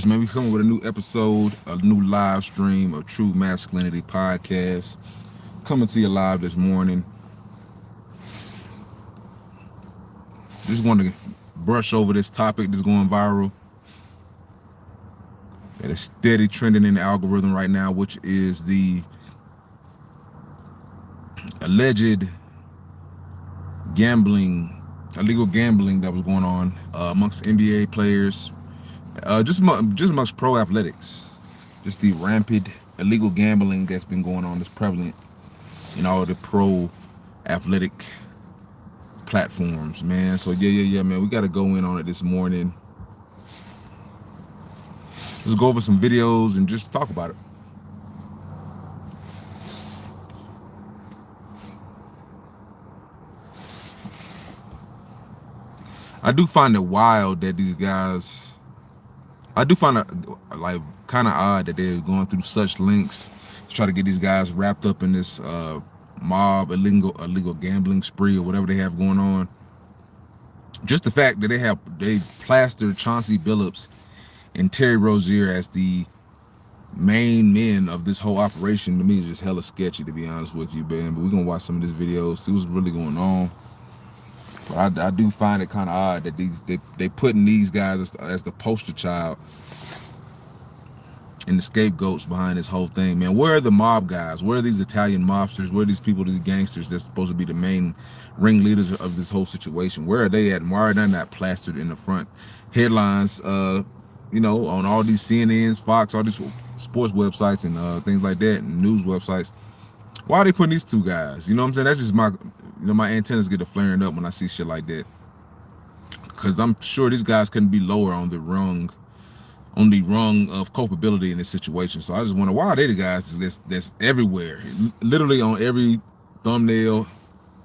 Man, we coming with a new episode, a new live stream of True Masculinity Podcast. Coming to you live this morning. Just want to brush over this topic that's going viral. That is steady trending in the algorithm right now, which is the alleged gambling, illegal gambling that was going on amongst NBA players, just amongst pro athletics. Just the rampant illegal gambling that's been going on, that's prevalent in all the pro athletic platforms, man. So yeah, man. We got to go in on it this morning. Let's go over some videos and just talk about it. I do find it wild that these guys. I do find it like kind of odd that they're going through such lengths to try to get these guys wrapped up in this mob illegal gambling spree or whatever they have going on. Just the fact that they plastered Chauncey Billups and Terry Rozier as the main men of this whole operation, to me, is just hella sketchy, to be honest with you, man. But we're gonna watch some of this video, see what's really going on. But I do find it kind of odd that they putting these guys as the poster child and the scapegoats behind this whole thing, man. Where are the mob guys? Where are these Italian mobsters? Where are these people, these gangsters that's supposed to be the main ringleaders of this whole situation? Where are they at? And why are they not plastered in the front headlines, on all these CNNs, Fox, all these sports websites and things like that, and news websites? Why are they putting these two guys? You know what I'm saying? That's just my antennas get to flaring up when I see shit like that. Because I'm sure these guys couldn't be lower on the rung of culpability in this situation. So I just wonder, why are they the guys that's everywhere, literally on every thumbnail,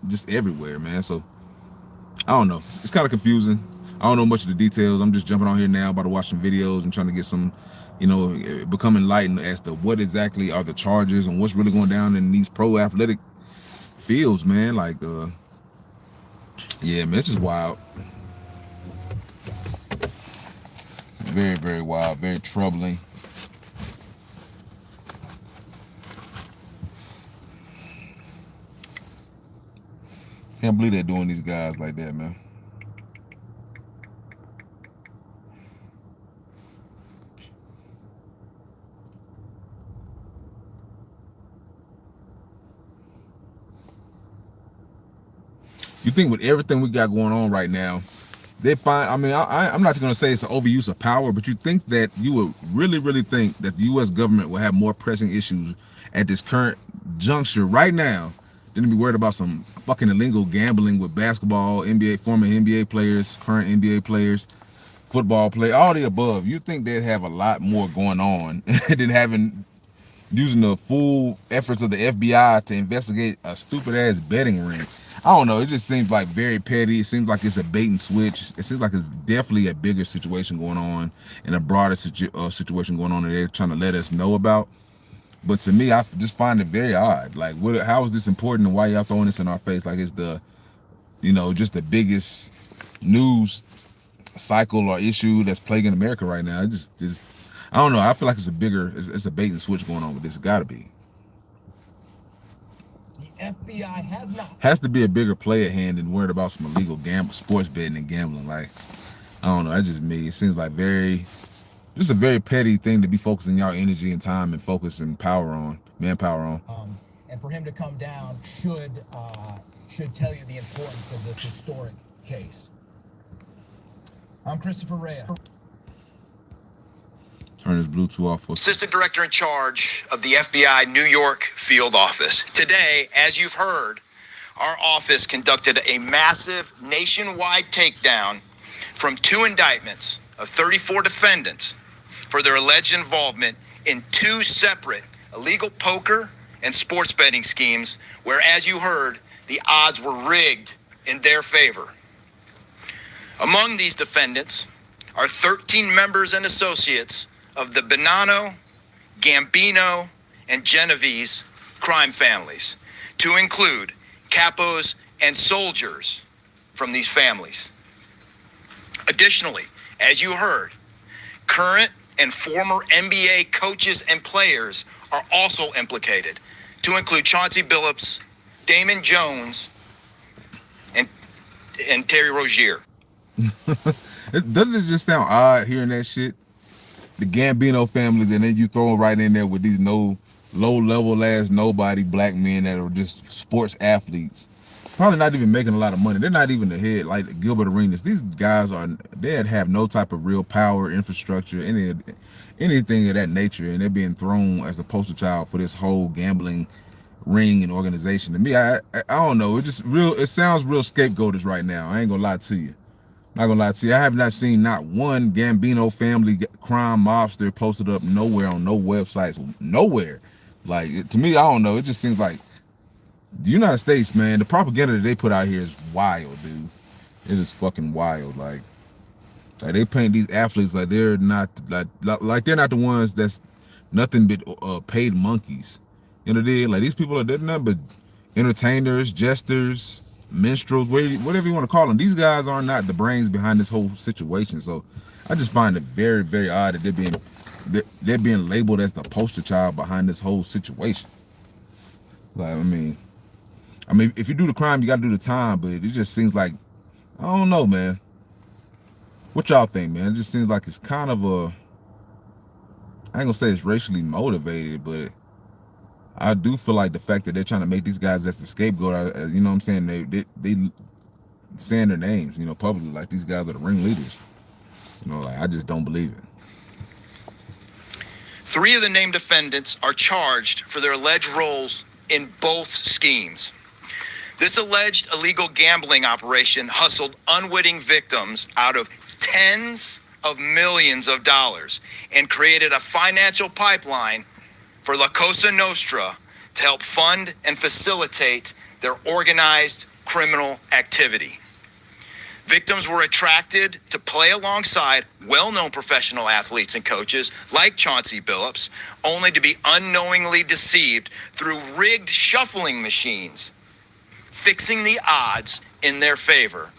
just everywhere, man. So I don't know. It's kind of confusing. I don't know much of the details. I'm just jumping on here now, about to watch some videos and trying to get some, become enlightened as to what exactly are the charges and what's really going down in these pro athletic fields, man. Like, yeah, man, it's just wild. Very, very wild, very troubling. Can't believe they're doing these guys like that, man. You think with everything we got going on right now, they find, I'm not going to say it's an overuse of power, but you think that you would really think that the U.S. government will have more pressing issues at this current juncture right now than to be worried about some fucking illegal gambling with basketball, former NBA players, current NBA players, football play, all the above. You think they'd have a lot more going on than using the full efforts of the FBI to investigate a stupid ass betting ring. I don't know. It just seems like very petty. It seems like it's a bait and switch. It seems like it's definitely a bigger situation going on and a broader situation going on that they're trying to let us know about. But to me, I just find it very odd. Like, how is this important and why y'all throwing this in our face? Like it's just the biggest news cycle or issue that's plaguing America right now. It just I don't know. I feel like it's a bait and switch going on with this. It's gotta be. FBI has to be a bigger play at hand than worried about some illegal sports betting and gambling. Like, I don't know. That's just me. It seems like just a very petty thing to be focusing y'all energy and time and focus and manpower on. And for him to come down should tell you the importance of this historic case. I'm Christopher Rea. Turn his Bluetooth off for Assistant Director in charge of the FBI New York Field Office. Today, as you've heard, our office conducted a massive nationwide takedown from 2 indictments of 34 defendants for their alleged involvement in 2 separate illegal poker and sports betting schemes where, as you heard, the odds were rigged in their favor. Among these defendants are 13 members and associates of the Bonanno, Gambino, and Genovese crime families, to include capos and soldiers from these families. Additionally, as you heard, current and former NBA coaches and players are also implicated, to include Chauncey Billups, Damon Jones, and Terry Rozier. Doesn't it just sound odd hearing that shit? The Gambino families, and then you throw them right in there with these low-level ass nobody black men that are just sports athletes, probably not even making a lot of money. They're not even the head like Gilbert Arenas. These guys they have no type of real power, infrastructure, anything of that nature, and they're being thrown as a poster child for this whole gambling ring and organization. To me, I don't know. It sounds real scapegoatish right now. I ain't gonna lie to you. Not gonna lie to you, I have not seen not one Gambino family crime mobster posted up nowhere on no websites, nowhere. Like, to me, I don't know. It just seems like the United States, man, the propaganda that they put out here is wild, dude. It is fucking wild. Like they paint these athletes like they're not like they're not the ones that's nothing but paid monkeys. You know what I mean? Like, these people they're nothing but entertainers, jesters, minstrels, whatever you want to call them. These guys are not the brains behind this whole situation. So I just find it very, very odd that they're being labeled as the poster child behind this whole situation. Like, I mean, if you do the crime, you got to do the time. But it just seems like, I don't know, man. What y'all think, man? It just seems like it's kind of I ain't gonna say it's racially motivated, but I do feel like the fact that they're trying to make these guys as the scapegoat, you know what I'm saying? They saying their names, you know, publicly, like these guys are the ringleaders. You know, like, I just don't believe it. 3 of the named defendants are charged for their alleged roles in both schemes. This alleged illegal gambling operation hustled unwitting victims out of tens of millions of dollars and created a financial pipeline for La Cosa Nostra to help fund and facilitate their organized criminal activity. Victims were attracted to play alongside well-known professional athletes and coaches like Chauncey Billups, only to be unknowingly deceived through rigged shuffling machines, fixing the odds in their favor,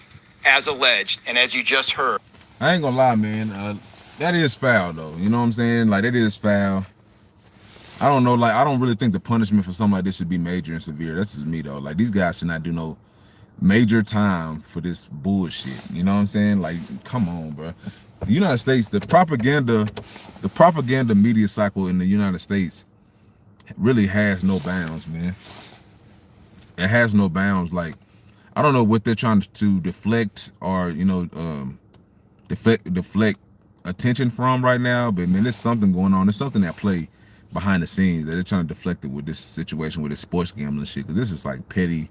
as alleged and as you just heard. I ain't gonna lie, man. That is foul, though. You know what I'm saying? Like, it is foul. I don't know. Like, I don't really think the punishment for something like this should be major and severe. That's just me, though. Like, these guys should not do no major time for this bullshit. You know what I'm saying? Like, come on, bro. The United States, the propaganda media cycle in the United States really has no bounds, man. It has no bounds. Like, I don't know what they're trying to deflect or, you know, deflect attention from right now, but man, there's something going on. There's something at play behind the scenes that they're trying to deflect it with this situation with this sports gambling shit, because this is like petty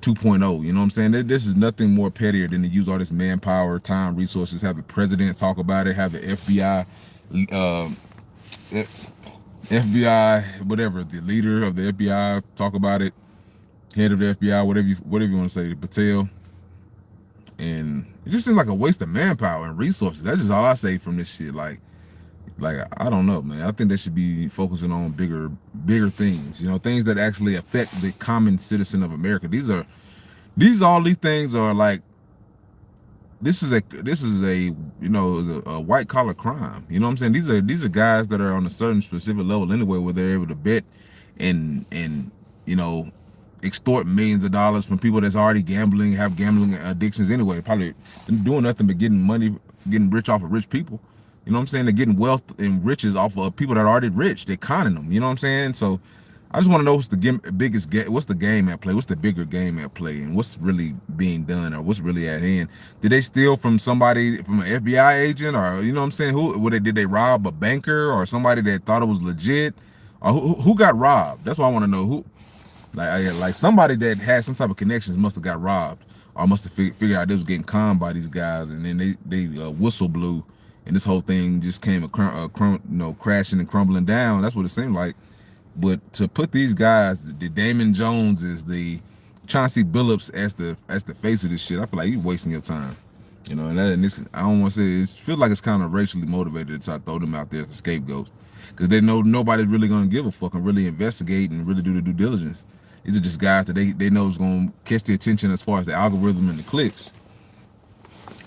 2.0. You know what I'm saying? This is nothing more pettier than to use all this manpower, time, resources, have the president talk about it, have the FBI, whatever, the leader of the FBI talk about it, head of the FBI, whatever you want to say, Patel. And it just seems like a waste of manpower and resources. That's just all I say from this shit. Like I don't know, man. I think they should be focusing on bigger things. You know, things that actually affect the common citizen of America. All these things are like, this is a you know, a white collar crime. You know what I'm saying? These are guys that are on a certain specific level anyway, where they're able to bet and you know, extort millions of dollars from people that's already gambling, have gambling addictions anyway. Probably doing nothing but getting money, getting rich off of rich people. You know what I'm saying? They're getting wealth and riches off of people that are already rich. They're conning them. You know what I'm saying? So I just want to know what's the game at play? What's the bigger game at play? And what's really being done, or what's really at hand? Did they steal from somebody, from an FBI agent, or, you know what I'm saying? Did they rob a banker or somebody that thought it was legit? Or who got robbed? That's what I want to know. Who, like somebody that had some type of connections must have got robbed, or must have figured out they was getting conned by these guys, and then they whistle blew, and this whole thing just came crashing and crumbling down. That's what it seemed like. But to put these guys, the Damon Joneses, the Chauncey Billups as the face of this shit, I feel like you're wasting your time. You know, and this, I don't want to say, it feels like it's kind of racially motivated to try to throw them out there as the scapegoats, because they know nobody's really going to give a fuck and really investigate and really do the due diligence. These are just guys that they know is going to catch the attention as far as the algorithm and the clicks.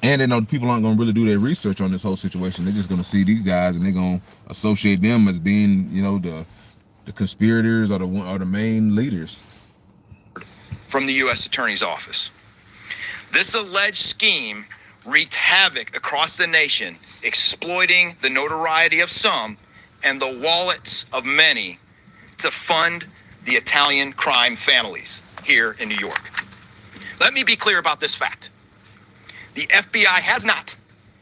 And they know people aren't going to really do their research on this whole situation. They're just going to see these guys and they're going to associate them as being, you know, the conspirators or the main leaders. From the U.S. Attorney's Office. This alleged scheme wreaked havoc across the nation, exploiting the notoriety of some and the wallets of many to fund the Italian crime families here in New York. Let me be clear about this fact. The FBI has not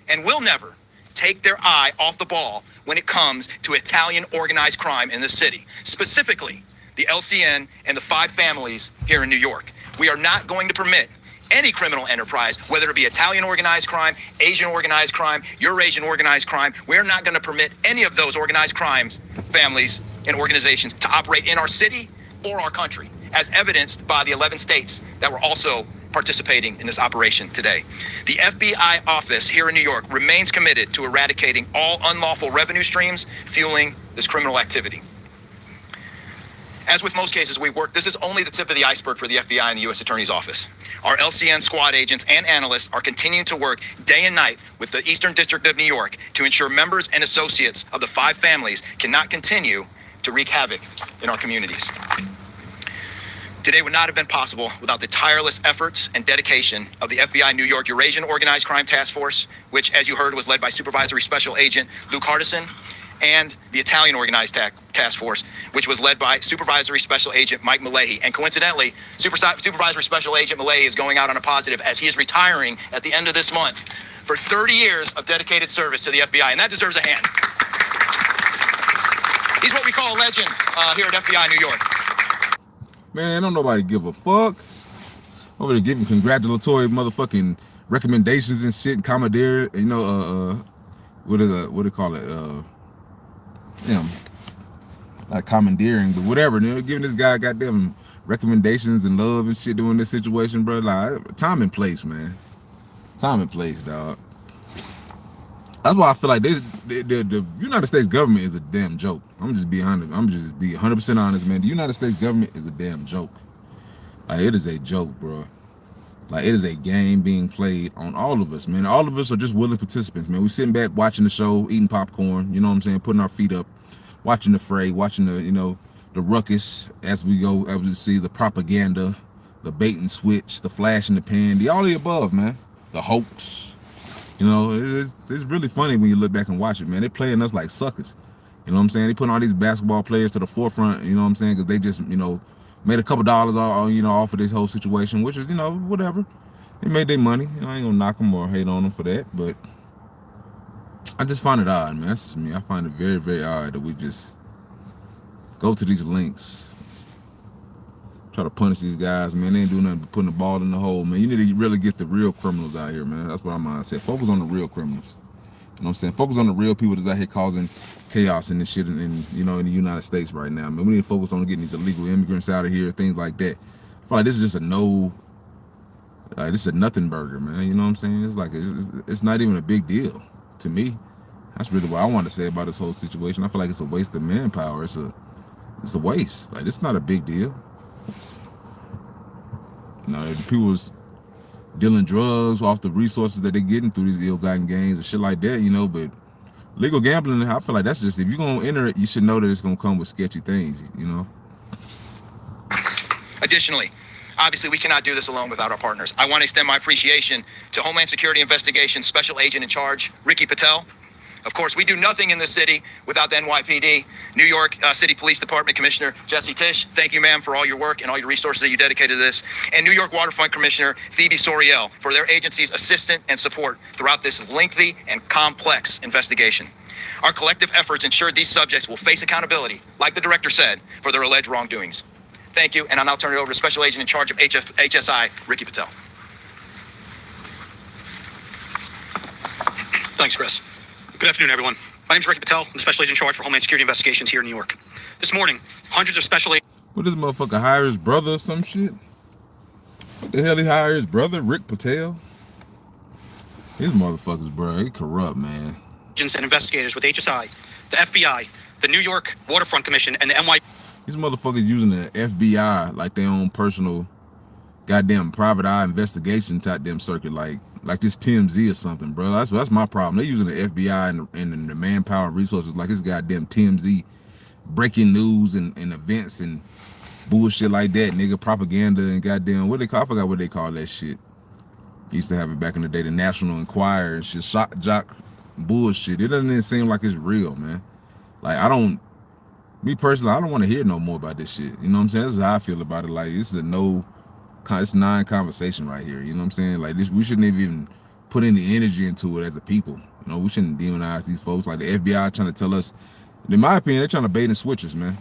and will never take their eye off the ball when it comes to Italian organized crime in the city, specifically the LCN and the 5 families here in New York. We are not going to permit any criminal enterprise, whether it be Italian organized crime, Asian organized crime, Eurasian organized crime. We're not going to permit any of those organized crimes, families, and organizations to operate in our city or our country, as evidenced by the 11 states that were also participating in this operation today. The FBI office here in New York remains committed to eradicating all unlawful revenue streams fueling this criminal activity. As with most cases we work, this is only the tip of the iceberg for the FBI and the U.S. Attorney's Office. Our LCN squad agents and analysts are continuing to work day and night with the Eastern District of New York to ensure members and associates of the 5 families cannot continue to wreak havoc in our communities. Today would not have been possible without the tireless efforts and dedication of the FBI New York Eurasian Organized Crime Task Force, which, as you heard, was led by Supervisory Special Agent Luke Hardison, and the Italian Organized Task Force, which was led by Supervisory Special Agent Mike Malahi. And coincidentally, Supervisory Special Agent Malahi is going out on a positive as he is retiring at the end of this month for 30 years of dedicated service to the FBI, and that deserves a hand. He's what we call a legend here at FBI New York. Man, don't nobody give a fuck. Over there giving congratulatory motherfucking recommendations and shit, commandeer, you know, what do they call it? Like commandeering, but whatever, you know, giving this guy goddamn recommendations and love and shit doing this situation, bro. Like, time and place, man. Time and place, dog. That's why I feel like the United States government is a damn joke. I'm just be 100% honest, man. The United States government is a damn joke. Like, it is a joke, bro. Like, it is a game being played on all of us, man. All of us are just willing participants, man. We sitting back watching the show, eating popcorn, you know what I'm saying, putting our feet up, watching the fray, watching the, you know, the ruckus as we go, as we see the propaganda, the bait and switch, the flash in the pan, all the above, man. The hoax. You know, it's really funny when you look back and watch it, man. They're playing us like suckers. You know what I'm saying? They putting all these basketball players to the forefront, you know what I'm saying? Because they just, you know, made a couple dollars, you know, off of this whole situation, which is, you know, whatever. They made their money. You know, I ain't gonna knock them or hate on them for that, but I just find it odd, man. That's just me. I find it very, very odd that we just go to these links, try to punish these guys, man. They ain't doing nothing but putting the ball in the hole, man. You need to really get the real criminals out here, man. That's what I'm saying. Focus on the real criminals. You know what I'm saying? Focus on the real people that's out here causing chaos and this shit in you know, in the United States right now, man. We need to focus on getting these illegal immigrants out of here, things like that. I feel like this is just this is a nothing burger, man. You know what I'm saying? It's like, it's not even a big deal to me. That's really what I want to say about this whole situation. I feel like it's a waste of manpower. It's a waste. Like, it's not a big deal. You know, people was dealing drugs off the resources that they're getting through these ill-gotten gains and shit like that, you know, but legal gambling, I feel like that's just, if you're going to enter it, you should know that it's going to come with sketchy things, you know? Additionally, obviously, we cannot do this alone without our partners. I want to extend my appreciation to Homeland Security Investigations Special Agent in Charge, Ricky Patel. Of course, we do nothing in this city without the NYPD. New York City Police Department Commissioner Jesse Tisch, thank you, ma'am, for all your work and all your resources that you dedicated to this. And New York Waterfront Commissioner Phoebe Soriel for their agency's assistance and support throughout this lengthy and complex investigation. Our collective efforts ensured these subjects will face accountability, like the director said, for their alleged wrongdoings. Thank you, and I'll now turn it over to Special Agent in Charge of HSI, Ricky Patel. Thanks, Chris. Good afternoon, everyone. My name is Ricky Patel. I'm the Special Agent in Charge for Homeland Security Investigations here in New York. This morning, hundreds of special agents... What, this motherfucker hire his brother or some shit? What the hell he hire his brother, Rick Patel? These motherfuckers, bro, they corrupt, man. ...and investigators with HSI, the FBI, the New York Waterfront Commission, and the NYPD. These motherfuckers using the FBI like their own personal goddamn private eye investigation type damn circuit. Like like this TMZ or something, bro. That's my problem. They're using the FBI and the manpower and resources like this goddamn TMZ, breaking news and events and bullshit like that, nigga, propaganda and goddamn, what they call, I forgot what they call that shit. Used to have it back in the day, the National Enquirer and shit, shock jock bullshit. It doesn't even seem like it's real, man. Like, me personally, I don't want to hear no more about this shit. You know what I'm saying? This is how I feel about it. Like, this is it's non-conversation right here. You know what I'm saying? Like, this, we shouldn't even put any energy into it as a people. You know, we shouldn't demonize these folks. Like, the FBI trying to tell us, in my opinion, they're trying to bait and switch us, man.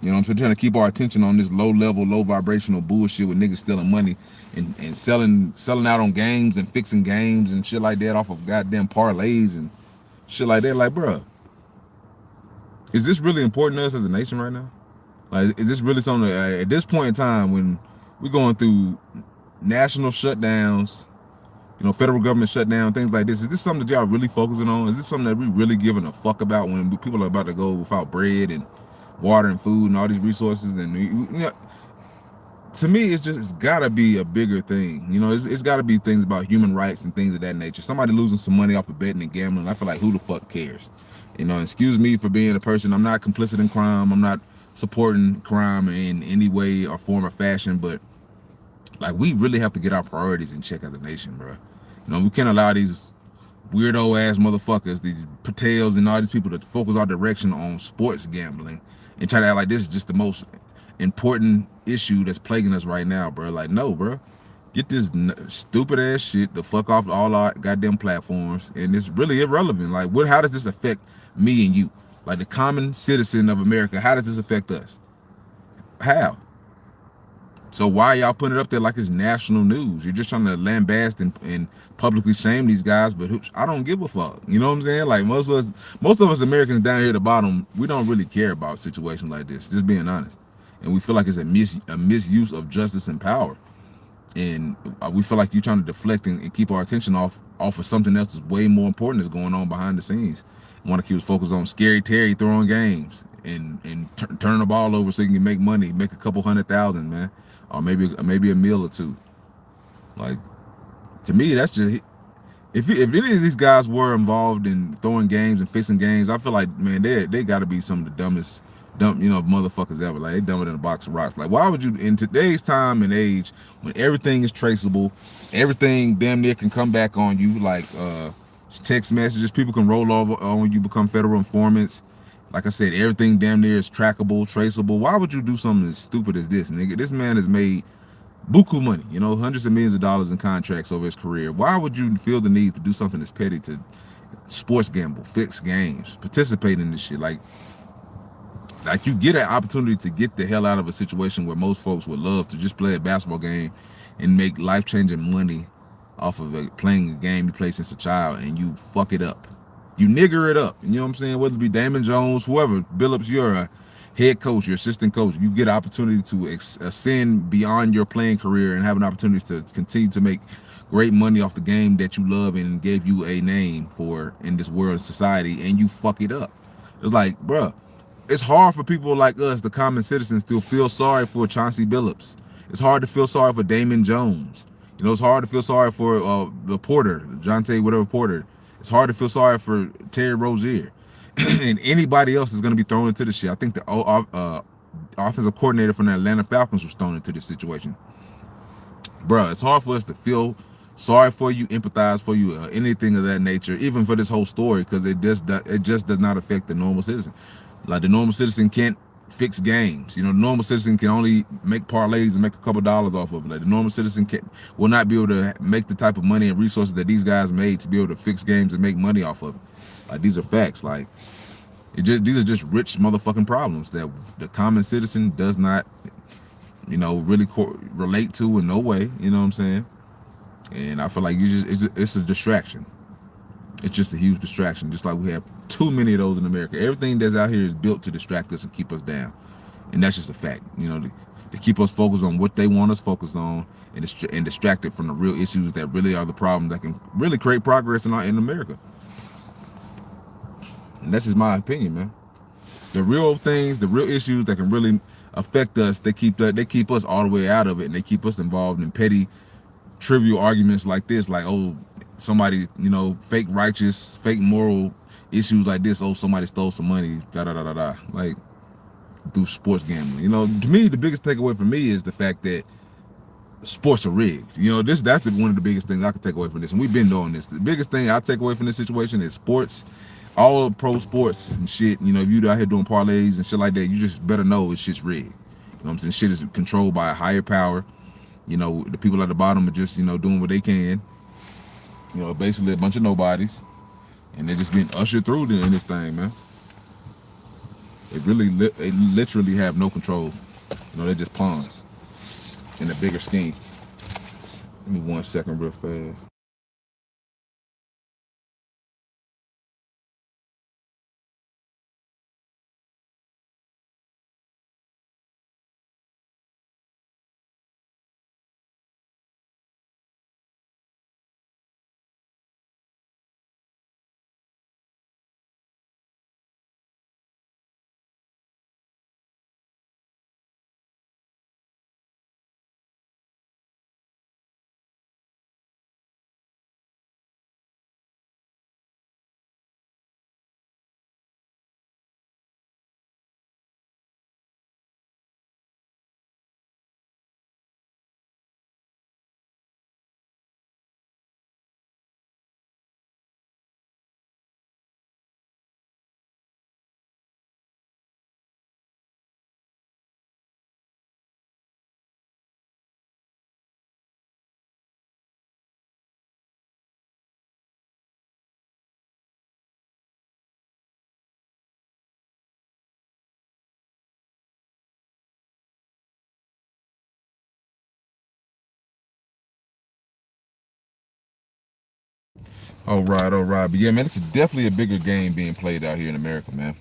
You know what I'm saying? Trying to keep our attention on this low-level, low-vibrational bullshit with niggas stealing money and selling out on games and fixing games and shit like that off of goddamn parlays and shit like that. Like, bruh, is this really important to us as a nation right now? Like, is this really something that, at this point in time when we're going through national shutdowns, you know, federal government shutdown, things like this, is this something that y'all really focusing on? Is this something that we really giving a fuck about when people are about to go without bread and water and food and all these resources? And you know, to me, it's gotta be a bigger thing. You know, it's gotta be things about human rights and things of that nature. Somebody losing some money off of betting and gambling, I feel like who the fuck cares? You know, excuse me for being a person, I'm not complicit in crime, I'm not supporting crime in any way or form or fashion, but like, we really have to get our priorities in check as a nation, bro. You know, we can't allow these weirdo ass motherfuckers, these Patels and all these people to focus our direction on sports gambling and try to act like this is just the most important issue that's plaguing us right now, bro. Like, no, bro. Get this stupid ass shit the fuck off all our goddamn platforms, and it's really irrelevant. Like, how does this affect me and you? Like, the common citizen of America, how does this affect us? How? So why y'all putting it up there like it's national news? You're just trying to lambast and publicly shame these guys, but I don't give a fuck. You know what I'm saying? Like, most of us Americans down here at the bottom, we don't really care about situations like this, just being honest. And we feel like it's a misuse of justice and power. And we feel like you're trying to deflect and keep our attention off of something else that's way more important that's going on behind the scenes. You want to keep us focused on Scary Terry throwing games and turning the ball over so you can make money, make a couple $100,000, man. Or maybe a meal or two. Like, to me, that's just, if any of these guys were involved in throwing games and fixing games, I feel like, man, they got to be some of the dumbest motherfuckers ever. Like, they dumber than a box of rocks. Like, why would you, in today's time and age, when everything is traceable, everything damn near can come back on you, like text messages, people can roll over on you, become federal informants. Like I said, everything damn near is trackable, traceable. Why would you do something as stupid as this, nigga? This man has made buku money, you know, hundreds of millions of dollars in contracts over his career. Why would you feel the need to do something as petty to sports gamble, fix games, participate in this shit? Like you get an opportunity to get the hell out of a situation where most folks would love to just play a basketball game and make life-changing money off of playing a game you played since a child, and you fuck it up. You nigger it up, you know what I'm saying? Whether it be Damon Jones, whoever, Billups, you're a head coach, your assistant coach, you get an opportunity to ascend beyond your playing career and have an opportunity to continue to make great money off the game that you love and gave you a name for in this world society, and you fuck it up. It's like, bruh, it's hard for people like us, the common citizens, to feel sorry for Chauncey Billups. It's hard to feel sorry for Damon Jones. You know, it's hard to feel sorry for the Porter, Jonte, whatever Porter. It's hard to feel sorry for Terry Rozier. And anybody else is going to be thrown into this shit. I think the offensive coordinator from the Atlanta Falcons was thrown into this situation. Bro, it's hard for us to feel sorry for you, empathize for you, anything of that nature, even for this whole story, because it just does not affect the normal citizen. Like, the normal citizen can't fix games. You know, the normal citizen can only make parlays and make a couple dollars off of it. Like, the normal citizen will not be able to make the type of money and resources that these guys made to be able to fix games and make money off of it. Like, these are facts. Like, these are just rich motherfucking problems that the common citizen does not, you know, really relate to in no way. You know what I'm saying? And I feel like it's a distraction. It's just a huge distraction. Just like we have too many of those in America. Everything that's out here is built to distract us and keep us down. And that's just a fact. You know, to keep us focused on what they want us focused on and distracted from the real issues that really are the problems that can really create progress in America. And that's just my opinion, man. The real things, the real issues that can really affect us, they keep us all the way out of it, and they keep us involved in petty trivial arguments like this, like, oh, somebody, fake righteous, fake moral issues like this. Oh, somebody stole some money, da da da da da. Like, through sports gambling. To me, the biggest takeaway for me is the fact that sports are rigged. That's one of the biggest things I can take away from this. And we've been doing this. The biggest thing I take away from this situation is sports, all pro sports and shit. If you out here doing parlays and shit like that, you just better know it's shit's rigged. What I'm saying? Shit is controlled by a higher power. The people at the bottom are just, doing what they can. Basically a bunch of nobodies. And they're just being ushered through in this thing, man. They literally have no control. They're just pawns in a bigger scheme. Give me 1 second real fast. All right. But yeah, man, it's definitely a bigger game being played out here in America, man.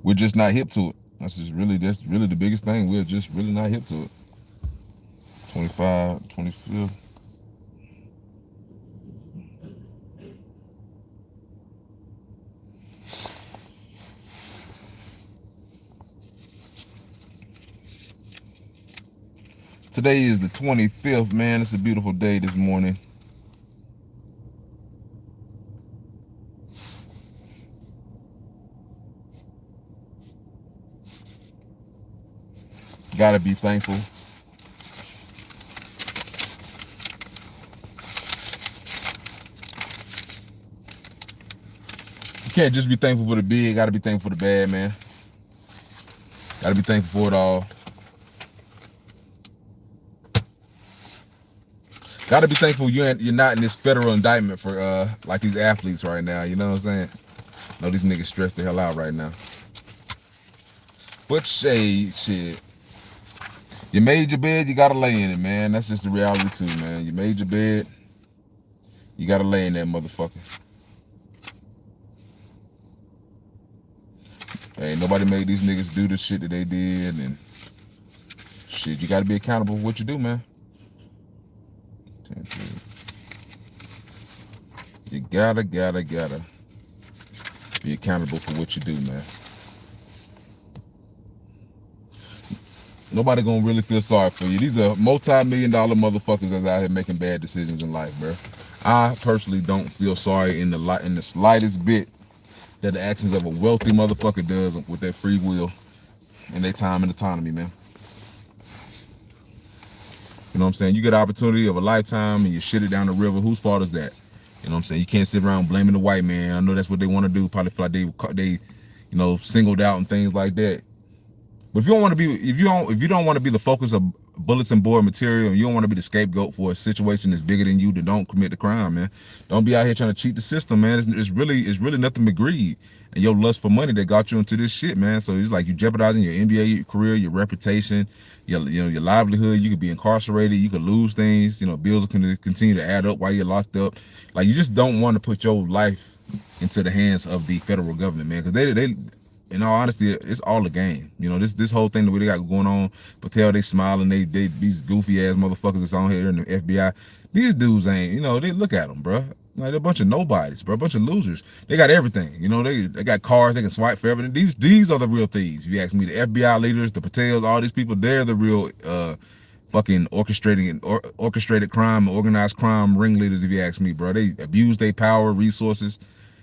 We're just not hip to it. That's really the biggest thing. We're just really not hip to it. 25, 25. Today is the 25th, man. It's a beautiful day this morning. Gotta be thankful. You can't just be thankful for the big, gotta be thankful for the bad, man. Gotta be thankful for it all. Gotta be thankful you're not in this federal indictment for like these athletes right now. You know what I'm saying? No, these niggas stressed the hell out right now. But shit. You made your bed, you gotta lay in it, man. That's just the reality too, man. You made your bed, you gotta lay in that motherfucker. Hey, nobody made these niggas do the shit that they did, and shit, you gotta be accountable for what you do, man. You gotta be accountable for what you do, man. Nobody gonna really feel sorry for you. These are multi-million-dollar motherfuckers that's out here making bad decisions in life, bro. I personally don't feel sorry in the slightest bit that the actions of a wealthy motherfucker does with their free will and their time and autonomy, man. You know what I'm saying? You get an opportunity of a lifetime and you shit it down the river. Whose fault is that? You know what I'm saying? You can't sit around blaming the white man. I know that's what they want to do. Probably feel like they singled out and things like that. But if you don't want to be the focus of bulletin board material, and you don't want to be the scapegoat for a situation that's bigger than you, then don't commit the crime, man. Don't be out here trying to cheat the system, man. It's really nothing but greed and your lust for money that got you into this shit, man. So it's like you jeopardizing your NBA career, your reputation, your livelihood. You could be incarcerated, you could lose things. Bills can continue to add up while you're locked up. Like, you just don't want to put your life into the hands of the federal government, man, because they in all honesty, it's all a game. This whole thing that we got going on. Patel, they smiling, they these goofy ass motherfuckers that's on here in the FBI. These dudes ain't, they look at them, bro. Like, they're a bunch of nobodies, bro. A bunch of losers. They got everything. They got cars, they can swipe for everything. These are the real thieves. If you ask me, the FBI leaders, the Patels, all these people, they're the real fucking orchestrated crime, organized crime ringleaders, if you ask me, bro. They abuse their power, resources,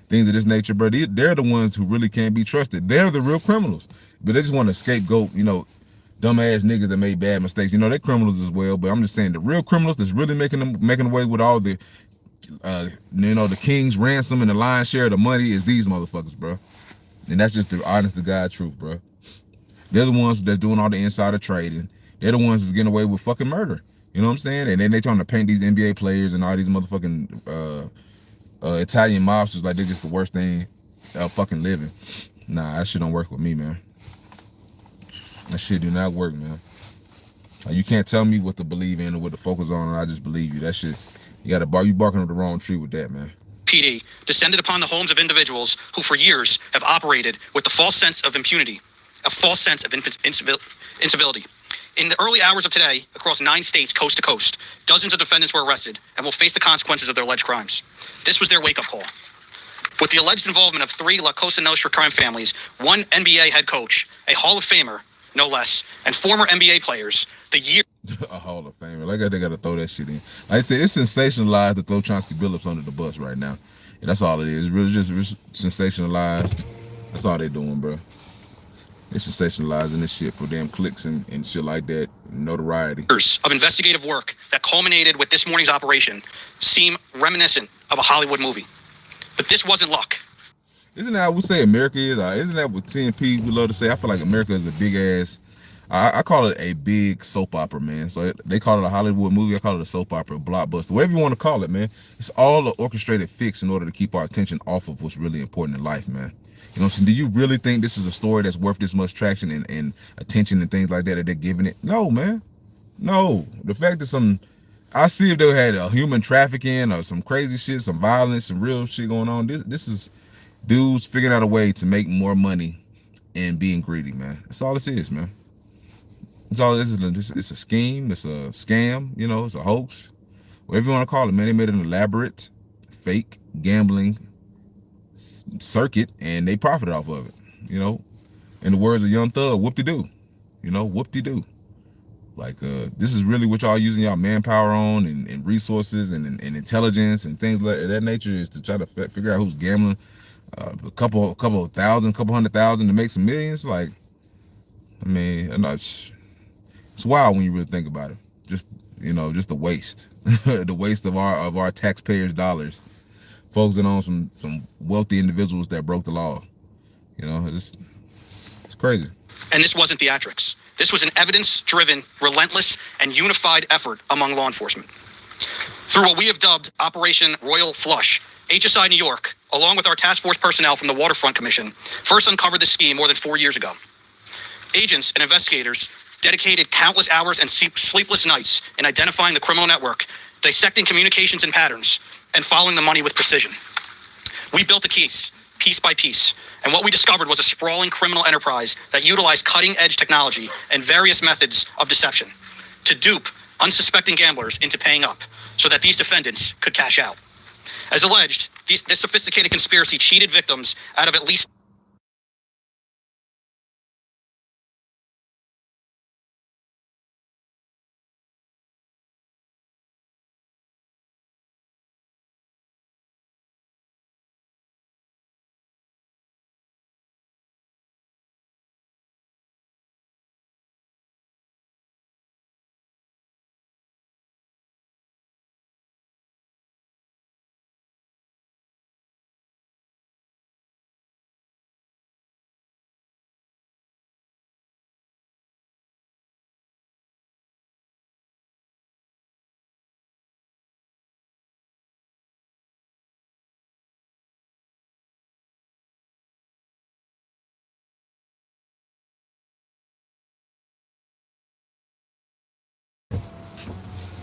things of this nature, bro. They're the ones who really can't be trusted. They're the real criminals, but they just want to scapegoat, dumbass niggas that made bad mistakes. They're criminals as well, but I'm just saying the real criminals that's really making away with all the, the king's ransom and the lion's share of the money is these motherfuckers, bro. And that's just the honest to God truth, bro. They're the ones that's doing all the insider trading. They're the ones that's getting away with fucking murder. You know what I'm saying? And then they trying to paint these NBA players and all these motherfucking Italian mobsters like they're just the worst thing fucking living. Nah, that shit don't work with me, man. That shit do not work, man. You can't tell me what to believe in or what to focus on, and I just believe you. That shit, you barking up the wrong tree with that, man. PD descended upon the homes of individuals who for years have operated with the false sense of impunity, a false sense of incivility. In the early hours of today, across 9 states, coast to coast, dozens of defendants were arrested and will face the consequences of their alleged crimes. This was their wake-up call. With the alleged involvement of 3 La Cosa Nostra crime families, 1 NBA head coach, a Hall of Famer, no less, and former NBA players, the year... A Hall of Famer. Like they got to throw that shit in. Like I said, it's sensationalized to throw Chauncey Billups under the bus right now. And that's all it is. It's really just sensationalized. That's all they doing, bro. It's sensationalizing this shit for damn clicks and shit like that, notoriety. Of investigative work that culminated with this morning's operation seem reminiscent of a Hollywood movie. But this wasn't luck. Isn't that how we say America is? Isn't that what TNP we love to say? I feel like America is a big ass, I call it a big soap opera, man. So they call it a Hollywood movie. I call it a soap opera, blockbuster, whatever you want to call it, man. It's all an orchestrated fix in order to keep our attention off of what's really important in life, man. You know what I'm saying? Do you really think this is a story that's worth this much traction and attention and things like that they're giving it? No, man. No. The fact that I see if they had a human trafficking or some crazy shit, some violence, some real shit going on. This is dudes figuring out a way to make more money and being greedy, man. That's all this is, man. That's all this is. It's a scheme. It's a scam. It's a hoax. Whatever you want to call it, man. They made an elaborate, fake gambling circuit and they profited off of it. In the words of Young Thug, whoop-de-doo. Whoop-de-doo. Like this is really what y'all using y'all manpower on and resources and intelligence and things like that nature is to try to figure out who's gambling a couple thousand, couple 100,000 to make some millions. Like, I mean, it's wild when you really think about it. Just the waste, the waste of our taxpayers' dollars, focusing on some wealthy individuals that broke the law. It's crazy. And this wasn't theatrics. This was an evidence-driven, relentless, and unified effort among law enforcement. Through what we have dubbed Operation Royal Flush, HSI New York, along with our task force personnel from the Waterfront Commission, first uncovered this scheme more than 4 years ago. Agents and investigators dedicated countless hours and sleepless nights in identifying the criminal network, dissecting communications and patterns, and following the money with precision. We built the case, piece by piece, and what we discovered was a sprawling criminal enterprise that utilized cutting-edge technology and various methods of deception to dupe unsuspecting gamblers into paying up so that these defendants could cash out. As alleged, this sophisticated conspiracy cheated victims out of at least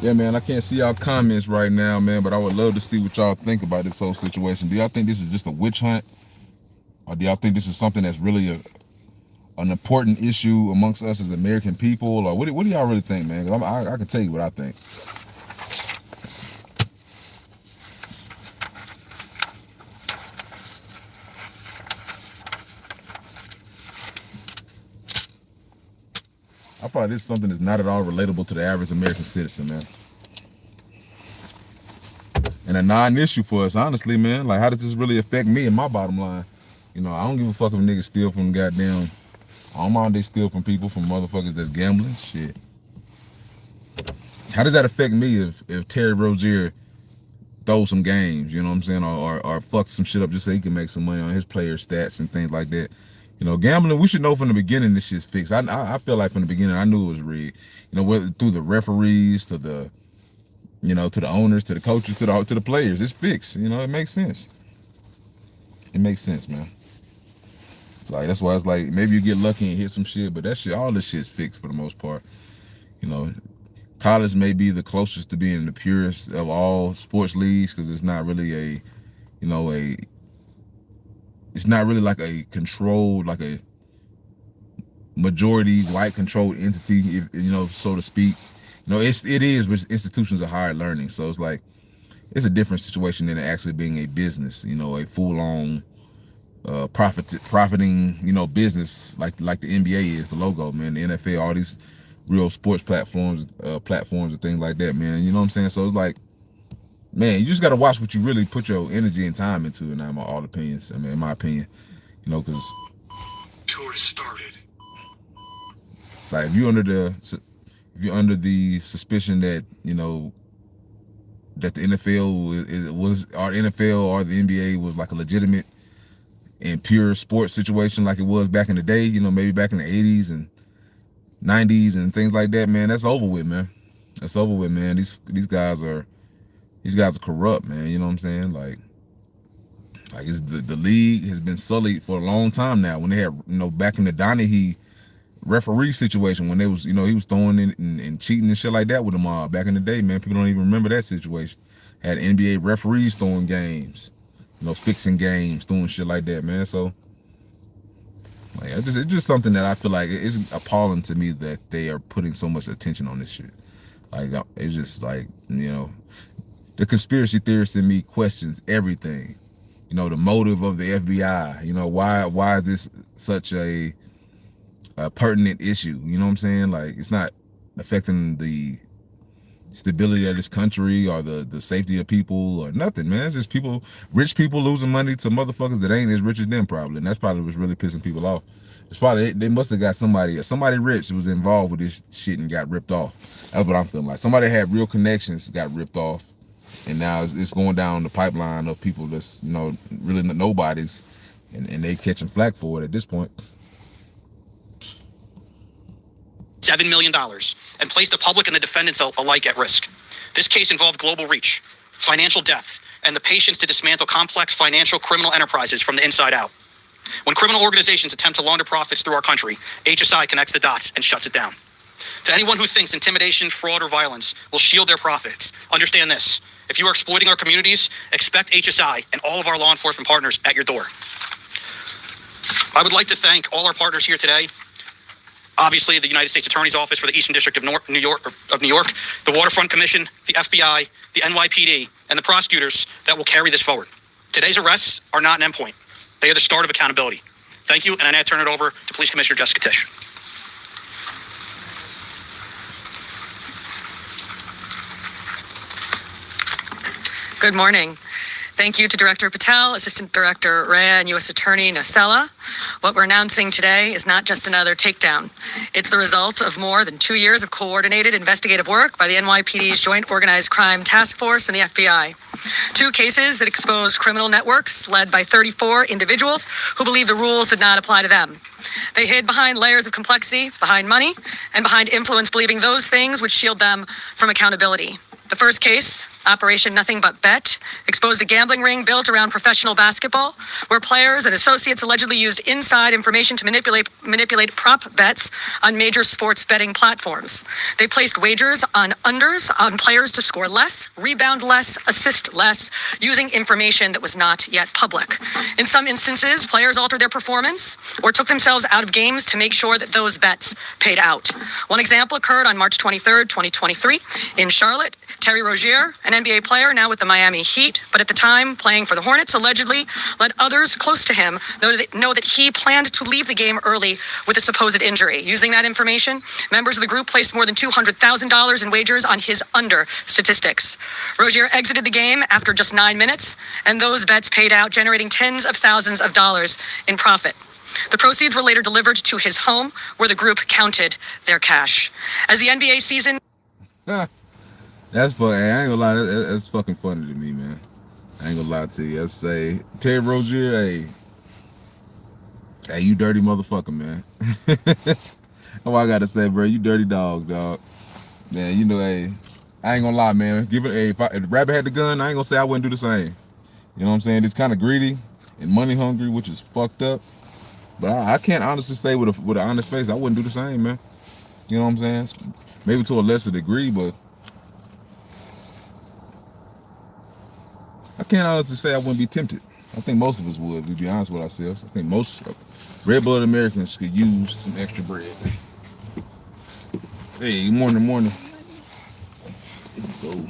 Yeah, man, I can't see y'all comments right now, man, but I would love to see what y'all think about this whole situation. Do y'all think this is just a witch hunt? Or do y'all think this is something that's really an important issue amongst us as American people? Or what do y'all really think, man? 'Cause I can tell you what I think. I feel like this is something that's not at all relatable to the average American citizen, man. And a non-issue for us, honestly, man. Like, how does this really affect me and my bottom line? You know, I don't give a fuck if niggas steal from goddamn. I don't mind they steal from people, from motherfuckers that's gambling. Shit. How does that affect me if Terry Rozier throws some games, you know what I'm saying, or fucks some shit up just so he can make some money on his player stats and things like that? You know, gambling, we should know from the beginning this shit's fixed. I feel like from the beginning I knew it was rigged. You know, whether through the referees to the, you know, to the owners, to the coaches, to the players, it's fixed. You know, it makes sense. It makes sense, man. It's like, that's why it's like maybe you get lucky and hit some shit, but that shit, all this shit's fixed for the most part. You know, college may be the closest to being the purest of all sports leagues because it's not really a, you know, it's not really like a controlled, like a majority white controlled entity, if, you know, so to speak. You know, it is, but institutions of higher learning. So it's like, it's a different situation than actually being a business, you know, a full-on profiting, you know, business like the NBA is, the logo, man, the NFL, all these real sports platforms and things like that, man. You know what I'm saying? So it's like, man, you just got to watch what you really put your energy and time into, in all opinions. I mean, in my opinion, you know, because tour started. Like, if you're under the suspicion that, you know, that the NFL was or the NFL or the NBA was like a legitimate and pure sports situation like it was back in the day, you know, maybe back in the 80s and 90s and things like that, man, that's over with, man. That's over with, man. These guys are corrupt, man. You know what I'm saying? Like it's the league has been sullied for a long time now. When they had, you know, back in the Donahue referee situation, when they was, you know, he was throwing in and cheating and shit like that with them all back in the day, man. People don't even remember that situation. Had NBA referees throwing games, you know, fixing games, doing shit like that, man. So like, it's just something that I feel like it's appalling to me that they are putting so much attention on this shit. Like, it's just like, you know, the conspiracy theorist in me questions everything. You know, the motive of the FBI. You know, why is this such a pertinent issue? You know what I'm saying? Like, it's not affecting the stability of this country or the safety of people or nothing, man. It's just people, rich people losing money to motherfuckers that ain't as rich as them, probably. And that's probably what's really pissing people off. It's probably, they must have got somebody rich who was involved with this shit and got ripped off. That's what I'm feeling like. Somebody had real connections, got ripped off, and now it's going down the pipeline of people that's, you know, really nobodies, and they catching flack for it at this point. $7 million and placed the public and the defendants alike at risk. This case involved global reach, financial depth, and the patience to dismantle complex financial criminal enterprises from the inside out. When criminal organizations attempt to launder profits through our country, HSI connects the dots and shuts it down. To anyone who thinks intimidation, fraud, or violence will shield their profits, understand this. If you are exploiting our communities, expect HSI and all of our law enforcement partners at your door. I would like to thank all our partners here today. Obviously, the United States Attorney's Office for the Eastern District of New York, the Waterfront Commission, the FBI, the NYPD, and the prosecutors that will carry this forward. Today's arrests are not an endpoint. They are the start of accountability. Thank you, and I now turn it over to Police Commissioner Jessica Tisch. Good morning. Thank you to Director Patel, Assistant Director Rhea, and U.S. Attorney Nocella. What we're announcing today is not just another takedown. It's the result of more than 2 years of coordinated investigative work by the NYPD's Joint Organized Crime Task Force and the FBI. 2 cases that exposed criminal networks led by 34 individuals who believe the rules did not apply to them. They hid behind layers of complexity, behind money, and behind influence, believing those things would shield them from accountability. The first case, Operation Nothing But Bet, exposed a gambling ring built around professional basketball, where players and associates allegedly used inside information to manipulate prop bets on major sports betting platforms. They placed wagers on unders on players to score less, rebound less, assist less, using information that was not yet public. In some instances, players altered their performance or took themselves out of games to make sure that those bets paid out. One example occurred on March 23rd, 2023 in Charlotte. Terry Rozier an NBA player now with the Miami Heat, but at the time playing for the Hornets, allegedly let others close to him know that he planned to leave the game early with a supposed injury. Using that information, members of the group placed more than $200,000 in wagers on his under statistics. Rozier exited the game after just 9 minutes, and those bets paid out, generating tens of thousands of dollars in profit. The proceeds were later delivered to his home, where the group counted their cash. As the NBA season... That's funny. I ain't gonna lie. That's fucking funny to me, man. I ain't gonna lie to you. I say, Terry Rozier, hey, you dirty motherfucker, man. That's what I gotta say, bro. You dirty dog. Man, you know, hey, I ain't gonna lie, man. Give it, hey, if the rabbit had the gun, I ain't gonna say I wouldn't do the same. You know what I'm saying? It's kind of greedy and money hungry, which is fucked up. But I can't honestly say with an honest face, I wouldn't do the same, man. You know what I'm saying? Maybe to a lesser degree, but I can't honestly say I wouldn't be tempted. I think most of us would, to be honest with ourselves. I think most red-blooded Americans could use some extra bread. Hey, morning. Here we go.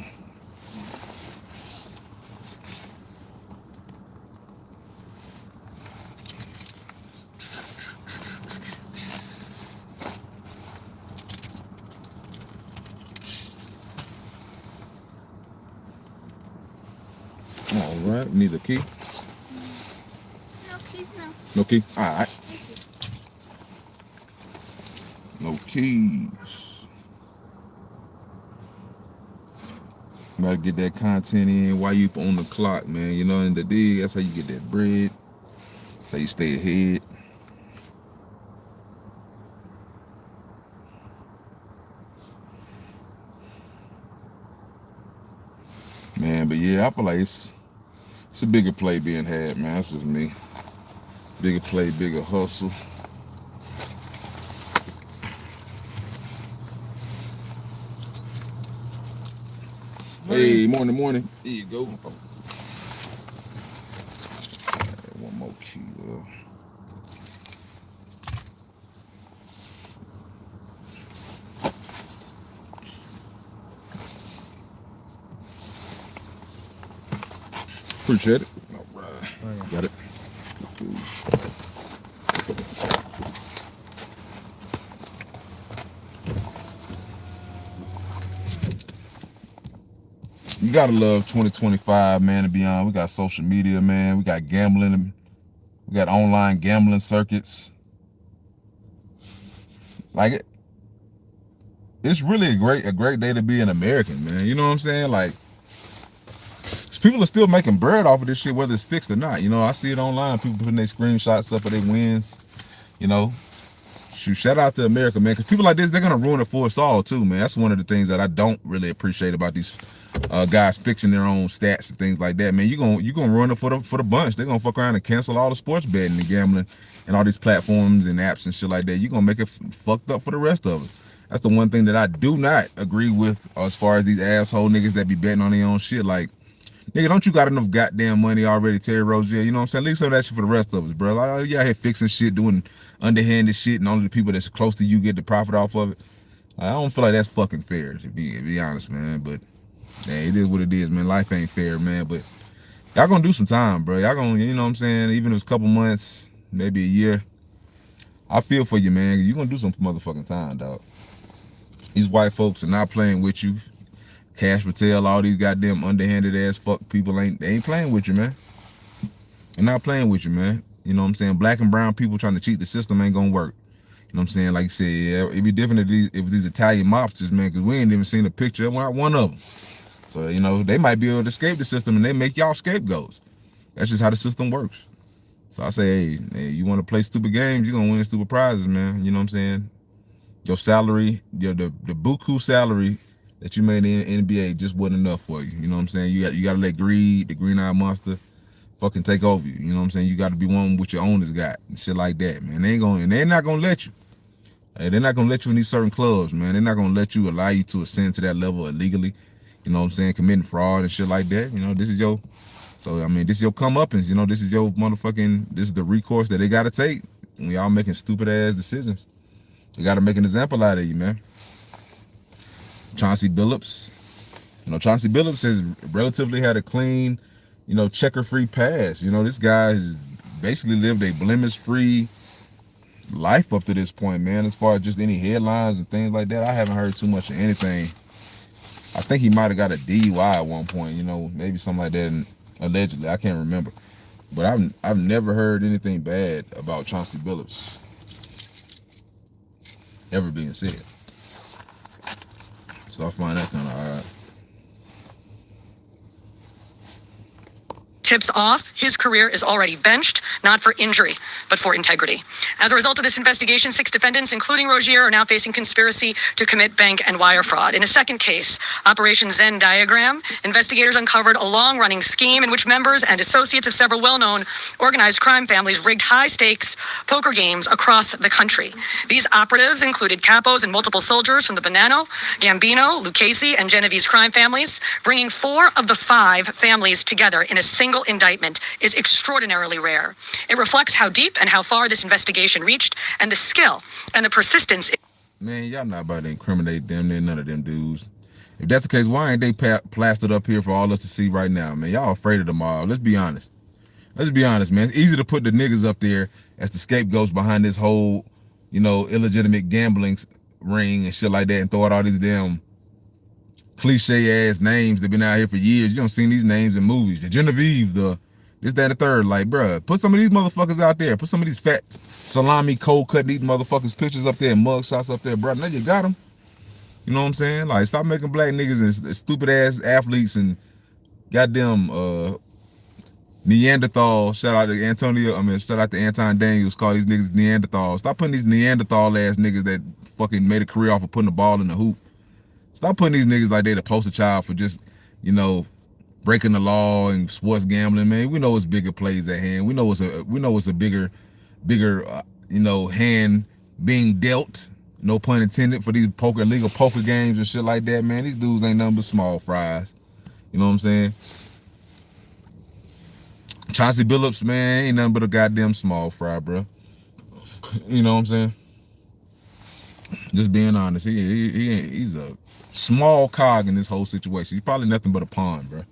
All right, need a key. No keys, no. No key? All right. No keys. Gotta get that content in while you on the clock, man. You know, in the dig, that's how you get that bread. That's how you stay ahead. Man, but yeah, I feel like it's a bigger play being had, man. That's just me. Bigger play, bigger hustle. Hey, morning. Here you go. One more key, though. Appreciate it. All right. Got it. You gotta love 2025, man, to be honest. We got social media, man. We got gambling. We got online gambling circuits. Like it's really a great day to be an American, man. You know what I'm saying? Like, people are still making bread off of this shit, whether it's fixed or not. You know, I see it online. People putting their screenshots up of their wins. You know, shout out to America, man. Because people like this, they're gonna ruin it for us all too, man. That's one of the things that I don't really appreciate about these guys fixing their own stats and things like that, man. You gonna ruin it for the bunch. They're gonna fuck around and cancel all the sports betting and gambling and all these platforms and apps and shit like that. You're gonna make it fucked up for the rest of us. That's the one thing that I do not agree with as far as these asshole niggas that be betting on their own shit. Like, nigga, don't you got enough goddamn money already, Terry Rozier? You know what I'm saying? Leave some of that shit for the rest of us, bro. Like, you out here fixing shit, doing underhanded shit, and only the people that's close to you get the profit off of it. I don't feel like that's fucking fair, to be honest, man. But hey, it is what it is, man. Life ain't fair, man. But y'all gonna do some time, bro. Y'all gonna, you know what I'm saying? Even if it's a couple months, maybe a year, I feel for you, man. You gonna do some motherfucking time, dog. These white folks are not playing with you. Kash Patel, all these goddamn underhanded ass fuck people they ain't playing with you, man. They're not playing with you, man. You know what I'm saying? Black and brown people trying to cheat the system ain't gonna work. You know what I'm saying? Like you said, yeah, it'd be different if these Italian mobsters, man, because we ain't even seen a picture of one of them. So, you know, they might be able to escape the system and they make y'all scapegoats. That's just how the system works. So I say, hey, you want to play stupid games, you're gonna win stupid prizes, man. You know what I'm saying? Your salary, the buku salary that you made in the NBA just wasn't enough for you. You know what I'm saying? You got to let greed, the green-eyed monster, fucking take over you. You know what I'm saying? You got to be one with your owners got and shit like that, man. They're not gonna let you. Hey, they're not gonna let you in these certain clubs, man. They're not gonna let you allow you to ascend to that level illegally. You know what I'm saying? Committing fraud and shit like that. You know, this is your, so I mean, this is your comeuppance. You know, this is your motherfucking, this is the recourse that they got to take when y'all making stupid ass decisions. They got to make an example out of you, man. Chauncey Billups, Chauncey Billups has relatively had a clean, checker-free past. This guy has basically lived a blemish-free life up to this point, man. As far as just any headlines and things like that, I haven't heard too much of anything. I think he might have got a DUI at one point, maybe something like that, and allegedly. I can't remember. But I've never heard anything bad about Chauncey Billups ever being said. So I find that kind of odd. Tips off, his career is already benched, not for injury, but for integrity. As a result of this investigation, 6 defendants, including Rogier, are now facing conspiracy to commit bank and wire fraud. In a second case, Operation Zen Diagram, investigators uncovered a long-running scheme in which members and associates of several well-known organized crime families rigged high-stakes poker games across the country. These operatives included capos and multiple soldiers from the Bonanno, Gambino, Lucchese, and Genovese crime families. Bringing 4 of the 5 families together in a single indictment is extraordinarily rare. It reflects how deep and how far this investigation reached, and the skill and the persistence. Man, y'all not about to incriminate them, none of them dudes. If that's the case, why ain't they plastered up here for all us to see right now, man? Y'all afraid of them all. Let's be honest. Man. It's easy to put the niggas up there as the scapegoats behind this whole, illegitimate gambling ring and shit like that, and throw out all these damn cliche ass names that been out here for years. You don't see these names in movies. The Genevieve, the this, that, and the third. Like, bruh, put some of these motherfuckers out there. Put some of these fat salami, cold cutting these motherfuckers pictures up there, mug shots up there, bruh. Now you got them. You know what I'm saying? Like, stop making black niggas and stupid ass athletes and goddamn Neanderthal. Shout out to Anton Daniels. Call these niggas Neanderthals. Stop putting these Neanderthal ass niggas that fucking made a career off of putting the ball in the hoop. Stop putting these niggas like they the poster child for just, breaking the law and sports gambling, man. We know it's bigger plays at hand. We know it's a bigger, hand being dealt. No pun intended, for these illegal poker games and shit like that, man. These dudes ain't nothing but small fries. You know what I'm saying? Chauncey Billups, man, ain't nothing but a goddamn small fry, bro. You know what I'm saying? Just being honest, he's a small cog in this whole situation. He's probably nothing but a pawn, bro.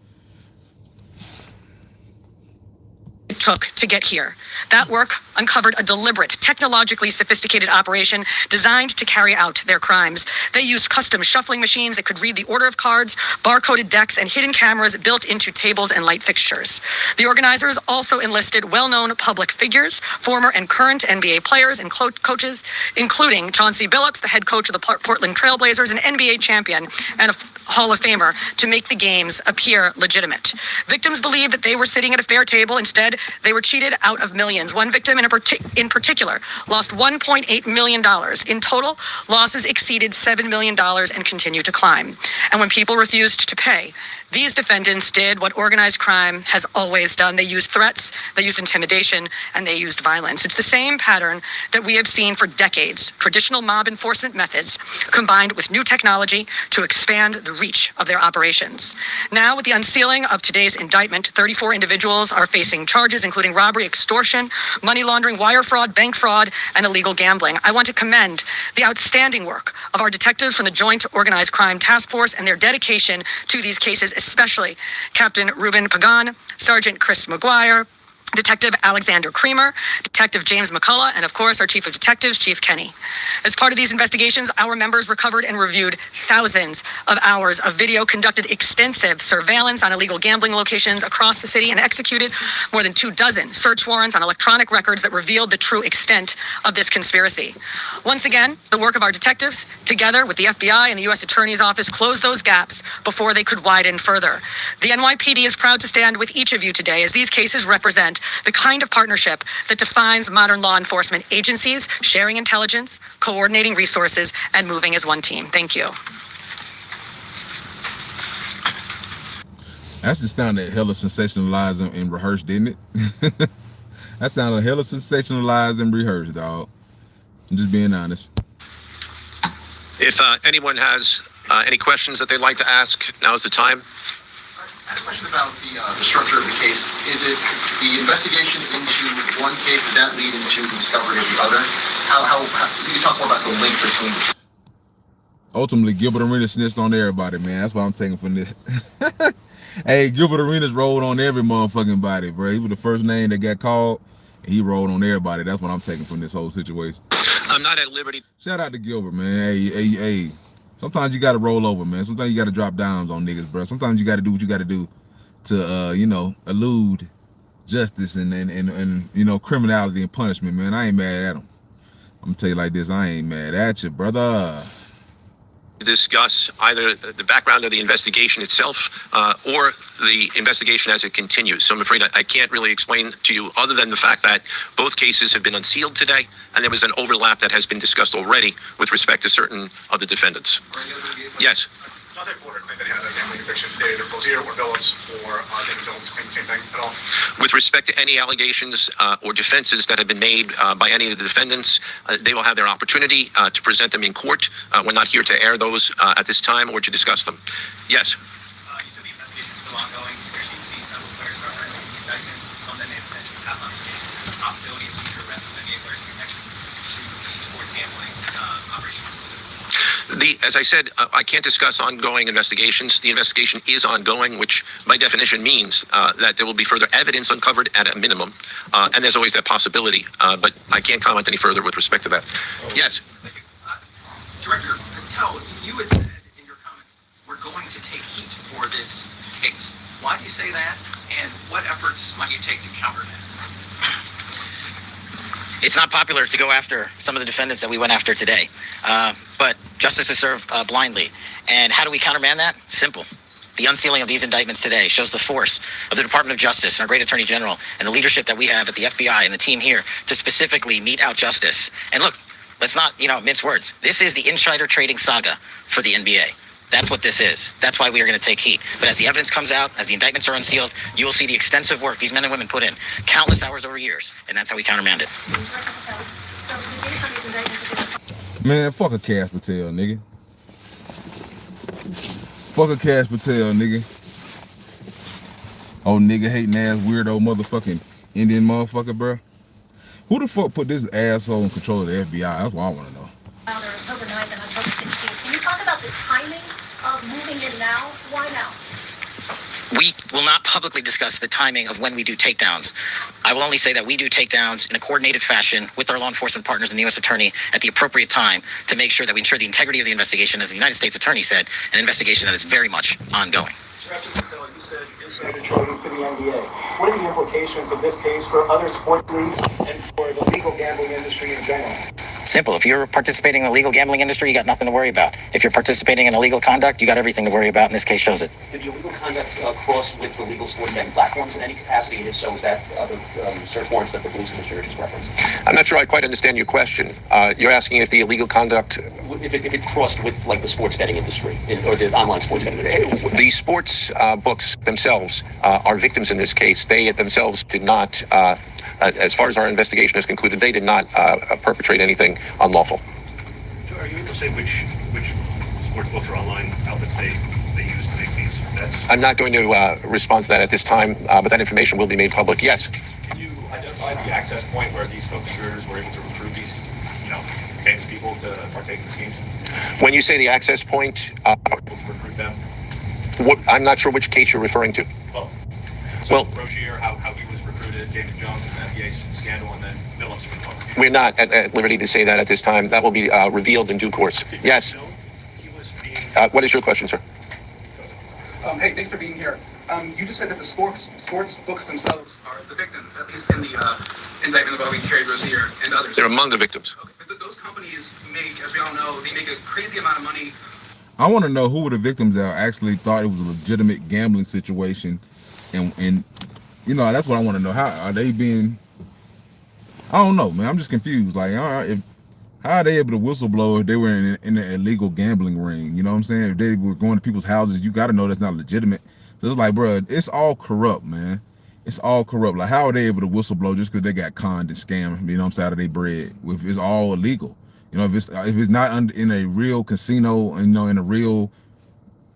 Took to get here. That work uncovered a deliberate, technologically sophisticated operation designed to carry out their crimes. They used custom shuffling machines that could read the order of cards, barcoded decks, and hidden cameras built into tables and light fixtures. The organizers also enlisted well-known public figures, former and current NBA players and coaches, including Chauncey Billups, the head coach of the Portland Trail Blazers, an NBA champion and a Hall of Famer, to make the games appear legitimate. Victims believed that they were sitting at a fair table. Instead, they were cheated out of millions. One victim in particular lost $1.8 million. In total, losses exceeded $7 million and continue to climb. And when people refused to pay, these defendants did what organized crime has always done. They used threats, they used intimidation, and they used violence. It's the same pattern that we have seen for decades. Traditional mob enforcement methods combined with new technology to expand the reach of their operations. Now, with the unsealing of today's indictment, 34 individuals are facing charges, including robbery, extortion, money laundering, wire fraud, bank fraud, and illegal gambling. I want to commend the outstanding work of our detectives from the Joint Organized Crime Task Force and their dedication to these cases, especially Captain Ruben Pagan, Sergeant Chris McGuire, Detective Alexander Creamer, Detective James McCullough, and of course our Chief of Detectives, Chief Kenny. As part of these investigations, our members recovered and reviewed thousands of hours of video, conducted extensive surveillance on illegal gambling locations across the city, and executed more than 24 search warrants on electronic records that revealed the true extent of this conspiracy. Once again, the work of our detectives, together with the FBI and the U.S. Attorney's Office, closed those gaps before they could widen further. The NYPD is proud to stand with each of you today, as these cases represent the kind of partnership that defines modern law enforcement agencies, sharing intelligence, coordinating resources, and moving as one team. Thank you. That just sounded hella sensationalized and rehearsed, didn't it? That sounded hella sensationalized and rehearsed, dog. I'm just being honest. If anyone has any questions that they'd like to ask, now's the time. I had a question about the structure of the case. Is it the investigation into one case, did that lead into the discovery of the other? How can you talk more about the link between? ultimately Gilbert Arenas snitched on everybody, man. That's what I'm taking from this. Hey, Gilbert Arenas rolled on every motherfucking body, bro. He was the first name that got called, and he rolled on everybody. That's what I'm taking from this whole situation. I'm not at liberty. Shout out to Gilbert, man. Hey. Sometimes you gotta roll over, man. Sometimes you gotta drop dimes on niggas, bro. Sometimes you gotta do what you gotta do to, elude justice and criminality and punishment, man. I ain't mad at him. I'm gonna tell you like this, I ain't mad at you, brother. Discuss either the background of the investigation itself or the investigation as it continues. So I'm afraid I can't really explain to you other than the fact that both cases have been unsealed today, and there was an overlap that has been discussed already with respect to certain of the defendants. Yes. Contact Porter claimed that he had a gambling addiction. Did either Rozier or Billups or David Jones claim the same thing at all? With respect to any allegations or defenses that have been made by any of the defendants, they will have their opportunity to present them in court. We're not here to air those at this time or to discuss them. Yes. You said the investigation is still ongoing. There seems to be several players referencing the indictments, some that may potentially pass on the possibility of future arrests of any players in connection to the sports gambling operation. As I said, I can't discuss ongoing investigations. The investigation is ongoing, which by definition means that there will be further evidence uncovered at a minimum, and there's always that possibility. But I can't comment any further with respect to that. Yes. Director Patel, you had said in your comments, we're going to take heat for this case. Why do you say that, and what efforts might you take to counter that? It's not popular to go after some of the defendants that we went after today, but justice is served blindly. And how do we countermand that? Simple. The unsealing of these indictments today shows the force of the Department of Justice and our great Attorney General and the leadership that we have at the FBI and the team here to specifically mete out justice. And look, let's not, mince words. This is the insider trading saga for the NBA. That's what this is. That's why we are going to take heat. But as the evidence comes out, as the indictments are unsealed, you will see the extensive work these men and women put in, countless hours over years, and that's how we countermand it. Man, fuck a Kash Patel, nigga. Fuck a Kash Patel, nigga. Oh, nigga hating ass weirdo motherfucking Indian motherfucker, bro. Who the fuck put this asshole in control of the FBI? That's what I want to know. October 9th and October 16th. Can you talk about the timing of moving in now? Why now? We will not publicly discuss the timing of when we do takedowns. I will only say that we do takedowns in a coordinated fashion with our law enforcement partners and the U.S. Attorney at the appropriate time to make sure that we ensure the integrity of the investigation, as the United States Attorney said, an investigation that is very much ongoing. Director Patel, you said insider trading for the NBA. What are the implications of this case for other sports leagues and for the legal gambling industry in general? Simple. If you're participating in the legal gambling industry, you got nothing to worry about. If you're participating in illegal conduct, you got everything to worry about, and this case shows it. Did the illegal conduct cross with the legal sports betting platforms in any capacity? And if so, is that the search warrants that the police commissioner just referenced? I'm not sure I quite understand your question. You're asking if the illegal conduct... If it crossed with, like, the sports betting industry, or the online sports betting industry. The sports books themselves are victims in this case. They themselves did not, as far as our investigation has concluded, they did not perpetrate anything unlawful. Are you able to say which sports books or online outlets they use to make these bets? I'm not going to respond to that at this time, but that information will be made public. Yes. Can you identify the access point where these co-conspirators were able to recruit these, famous people to partake in the schemes? When you say the access point, recruit them? I'm not sure which case you're referring to. Well, Rozier, how he was recruited, David Jones, and the NBA scandal, and then Billups. We're not at liberty to say that at this time. That will be revealed in due course. Yes. What is your question, sir? Hey, thanks for being here. You just said that the sports books themselves are the victims, at least in the indictment involving Terry Rozier and others. They're among the victims. Okay, but those companies make, as we all know, they make a crazy amount of money. I want to know who were the victims that actually thought it was a legitimate gambling situation, and that's what I want to know. How are they being? I don't know, man. I'm just confused. Like, how are they able to whistleblow if they were in an illegal gambling ring? You know what I'm saying? If they were going to people's houses, you got to know that's not legitimate. So it's like, bro, it's all corrupt, man. It's all corrupt. Like, how are they able to whistleblow just because they got conned and scammed? You know what I'm saying? Out of their bread. If it's all illegal. If it's not in a real casino, in a real,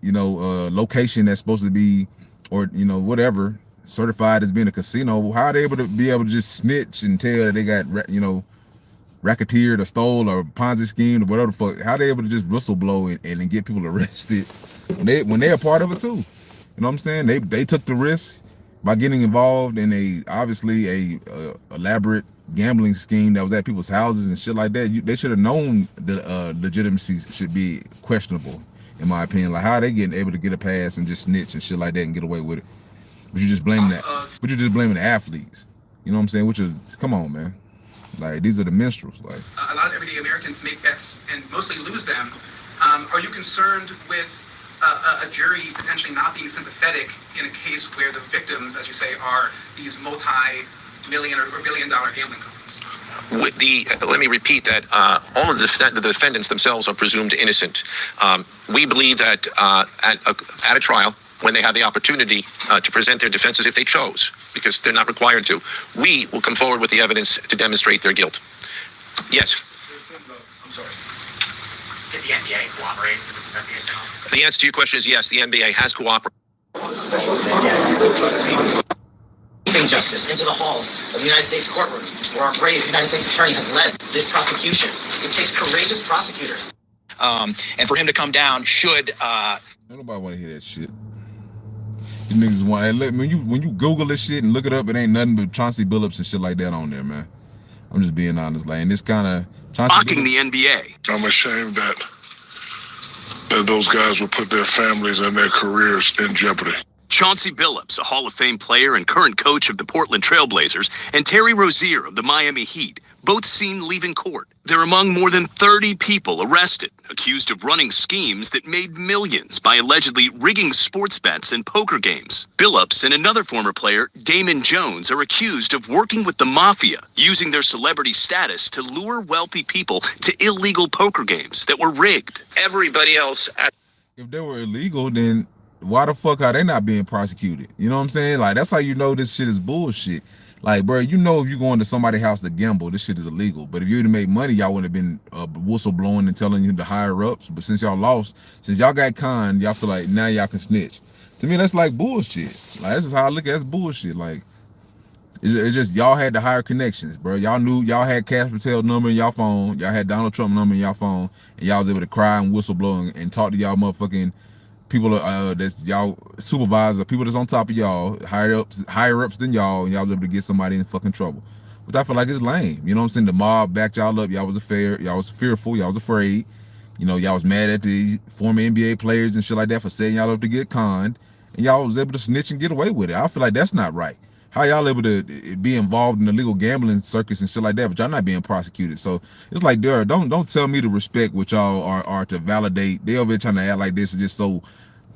location that's supposed to be, or whatever, certified as being a casino, how are they able to just snitch and tell that they got, racketeered or stole or Ponzi schemed or whatever the fuck, how they able to just whistleblow and get people arrested when they're a part of it too? You know what I'm saying? They took the risk by getting involved in a elaborate gambling scheme that was at people's houses and shit like that. They should have known the legitimacy should be questionable, in my opinion. Like, how are they getting able to get a pass and just snitch and shit like that and get away with it? But you just blaming that. But you're just blaming the athletes. You know what I'm saying? Which is, come on, man. Like, these are the minstrels. Like, a lot of everyday Americans make bets and mostly lose them. Are you concerned with a jury potentially not being sympathetic in a case where the victims, as you say, are these multi-million or billion-dollar gambling companies? With let me repeat that all of the defendants themselves are presumed innocent. We believe that at a trial, when they have the opportunity to present their defenses if they chose, because they're not required to, we will come forward with the evidence to demonstrate their guilt. Yes. I'm sorry. Did the NBA cooperate with this investigation? The answer to your question is yes, the NBA has cooperated. Justice into the halls of the United States courtrooms, where our brave United States attorney has led this prosecution. It takes courageous prosecutors. And for him to come down should... Don't nobody want to hear that shit. You niggas want, when you Google this shit and look it up, it ain't nothing but Chauncey Billups and shit like that on there, man. I'm just being honest. Like, and this kind of mocking the NBA. I'm ashamed that those guys would put their families and their careers in jeopardy. Chauncey Billups, a Hall of Fame player and current coach of the Portland Trailblazers, and Terry Rozier of the Miami Heat, both seen leaving court. They're among more than 30 people arrested, accused of running schemes that made millions by allegedly rigging sports bets and poker games. Billups and another former player, Damon Jones, are accused of working with the mafia, using their celebrity status to lure wealthy people to illegal poker games that were rigged. Everybody else... If they were illegal, then why the fuck are they not being prosecuted? You know what I'm saying? Like, that's how you know this shit is bullshit. Like, bro, you know if you're going to somebody's house to gamble, this shit is illegal. But if you would have made money, y'all would have been whistleblowing and telling you the higher ups. But since y'all lost, since y'all got conned, y'all feel like now y'all can snitch. To me, that's like bullshit. Like, this is how I look at it. That's bullshit. Like, it's just y'all had the higher connections, bro. Y'all knew y'all had Kash Patel number in y'all phone. Y'all had Donald Trump number in y'all phone. And y'all was able to cry and whistleblow and talk to y'all motherfucking people that's y'all supervisors, people that's on top of y'all, higher ups than y'all, and y'all was able to get somebody in fucking trouble. Which I feel like is lame. You know what I'm saying? The mob backed y'all up. Y'all was y'all was fearful. Y'all was afraid. You know, y'all was mad at the former NBA players and shit like that for setting y'all up to get conned, and y'all was able to snitch and get away with it. I feel like that's not right. How y'all able to be involved in the legal gambling circus and shit like that, but y'all not being prosecuted? So it's like, don't tell me to respect what y'all are to validate. They over there trying to act like this is just so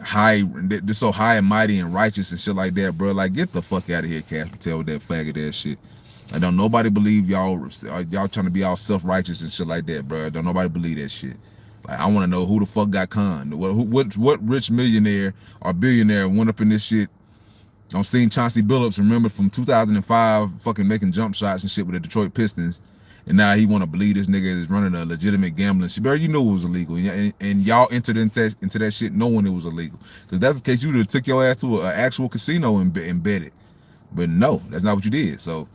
high, this so high and mighty and righteous and shit like that, bro. Like, get the fuck out of here, Kash Patel, with that faggot ass shit. I don't nobody believe y'all trying to be all self-righteous and shit like that, bro. Don't nobody believe that shit. Like, I want to know who the fuck got conned. What rich millionaire or billionaire went up in this shit? I'm seeing Chauncey Billups, remember, from 2005, fucking making jump shots and shit with the Detroit Pistons, and now he want to believe this nigga is running a legitimate gambling shit. Bro, you knew it was illegal, and y'all entered into that shit knowing it was illegal. Because that's the case, you would have took your ass to an actual casino and bet it. But no, that's not what you did. So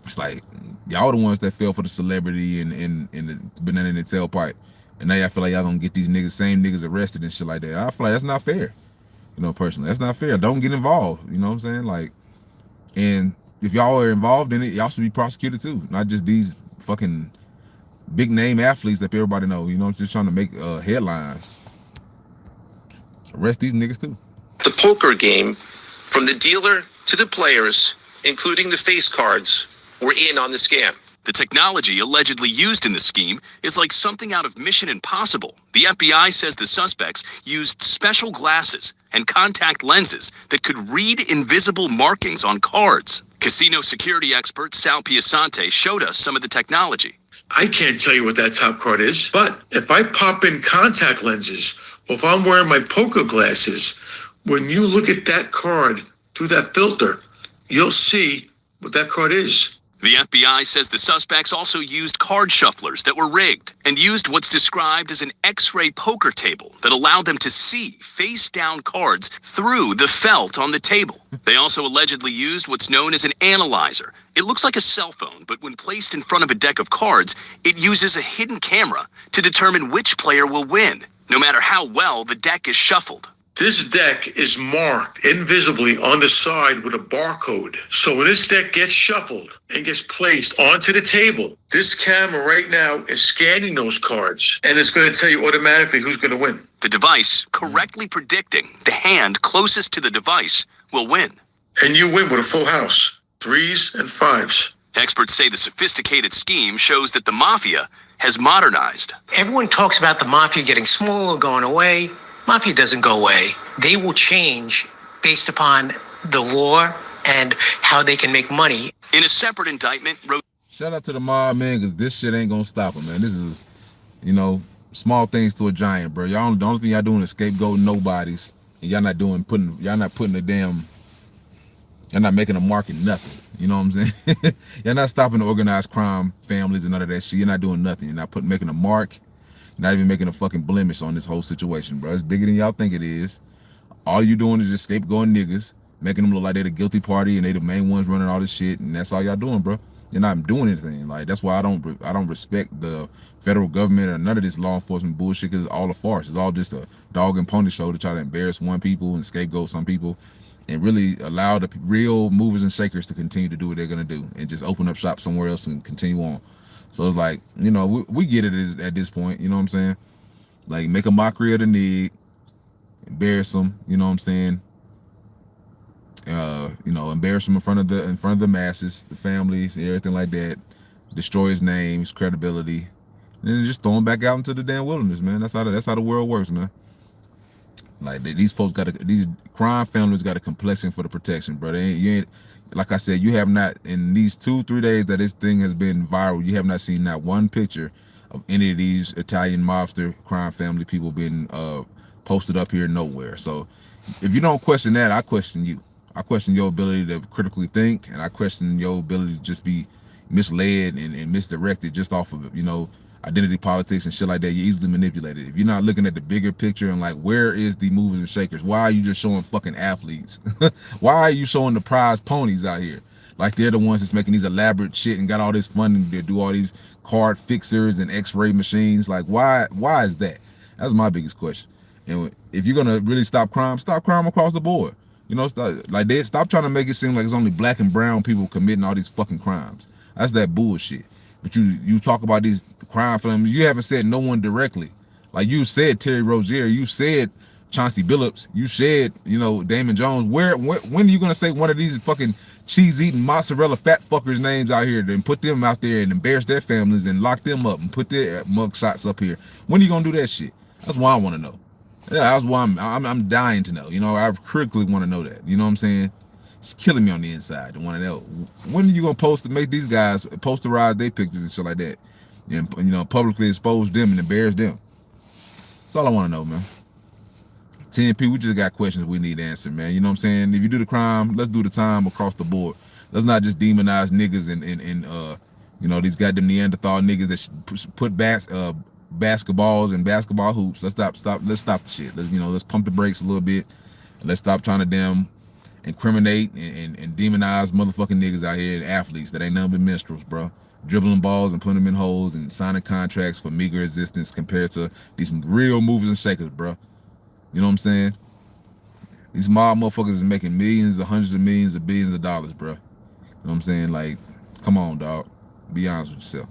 it's like, y'all the ones that fell for the celebrity and the banana in the tailpipe. And now y'all feel like y'all gonna get these same niggas arrested and shit like that. I feel like that's not fair. You know, personally, that's not fair. Don't get involved. You know what I'm saying? Like, and if y'all are involved in it, y'all should be prosecuted too. Not just these fucking big name athletes that everybody know. You know, just trying to make headlines. Arrest these niggas too. The poker game, from the dealer to the players, including the face cards, were in on the scam. The technology allegedly used in the scheme is like something out of Mission Impossible. The FBI says the suspects used special glasses and contact lenses that could read invisible markings on cards. Casino security expert Sal Piasante showed us some of the technology. I can't tell you what that top card is, but if I pop in contact lenses, or if I'm wearing my poker glasses, when you look at that card through that filter, you'll see what that card is. The FBI says the suspects also used card shufflers that were rigged and used what's described as an X-ray poker table that allowed them to see face-down cards through the felt on the table. They also allegedly used what's known as an analyzer. It looks like a cell phone, but when placed in front of a deck of cards, it uses a hidden camera to determine which player will win, no matter how well the deck is shuffled. This deck is marked invisibly on the side with a barcode. So when this deck gets shuffled and gets placed onto the table, this camera right now is scanning those cards, and it's going to tell you automatically who's going to win. The device correctly predicting the hand closest to the device will win. And you win with a full house, 3s and 5s. Experts say the sophisticated scheme shows that the mafia has modernized. Everyone talks about the mafia getting smaller, going away. Mafia doesn't go away. They will change based upon the law and how they can make money. In a separate indictment, shout out to the mob, man, because this shit ain't gonna stop them, man. This is, you know, small things to a giant, bro. Y'all, the only thing y'all doing is scapegoating nobodies, and y'all not putting a damn, y'all not making a mark in nothing. You know what I'm saying? You're not stopping the organized crime families and none of that shit. You're not doing nothing. You're not making a mark. Not even making a fucking blemish on this whole situation, bro. It's bigger than y'all think it is. All you doing is just scapegoating niggas, making them look like they're the guilty party and they the main ones running all this shit, and that's all y'all doing, bro. You're not doing anything. Like, that's why I don't respect the federal government or none of this law enforcement bullshit, because it's all a farce. It's all just a dog and pony show to try to embarrass one people and scapegoat some people, and really allow the real movers and shakers to continue to do what they're gonna do and just open up shop somewhere else and continue on. So it's like, you know, we get it at this point, you know what I'm saying? Like, make a mockery of the need, embarrass them, you know what I'm saying? You know, embarrass him in front of the masses, the families, and everything like that. Destroy his name, his credibility, and then just throw him back out into the damn wilderness, man. That's how the world works, man. Like, these crime families got a complexion for the protection, bro. You ain't, like I said, you have not, in these 2-3 days that this thing has been viral, you have not seen not one picture of any of these Italian mobster crime family people being posted up here nowhere. So if you don't question that, I question you. I question your ability to critically think, and I question your ability to just be misled and misdirected just off of, you know, identity politics and shit like that. You're easily manipulated. If you're not looking at the bigger picture and like, where is the movers and shakers? Why are you just showing fucking athletes? Why are you showing the prize ponies out here? Like, they're the ones that's making these elaborate shit and got all this funding to do all these card fixers and x-ray machines. Like, why is that? That's my biggest question. And if you're gonna really stop crime across the board. You know, stop trying to make it seem like it's only black and brown people committing all these fucking crimes. That's that bullshit. But you talk about these crime films, you haven't said no one directly. Like, you said Terry Rozier, you said Chauncey Billups, you said, you know, Damon Jones. When are you gonna say one of these fucking cheese-eating mozzarella fat fuckers' names out here and put them out there and embarrass their families and lock them up and put their mug shots up here? When are you gonna do that shit? That's why I want to know. Yeah, that's why I'm dying to know. You know, I critically want to know that. You know what I'm saying? It's killing me on the inside to want to know. When are you gonna make these guys posterize their pictures and shit like that, and, you know, publicly expose them and embarrass them? That's all I want to know, man. TNP, we just got questions we need answered, man. You know what I'm saying? If you do the crime, let's do the time across the board. Let's not just demonize niggas and you know, these goddamn Neanderthal niggas that put basketballs and basketball hoops. Let's stop the shit. Let's pump the brakes a little bit, and let's stop trying to damn incriminate and demonize motherfucking niggas out here and athletes that ain't nothing but minstrels, bro. Dribbling balls and putting them in holes and signing contracts for meager existence compared to these real movers and shakers, bro. You know what I'm saying? These mob motherfuckers is making millions, hundreds of millions, of billions of dollars, bro. You know what I'm saying? Like, come on, dog. Be honest with yourself.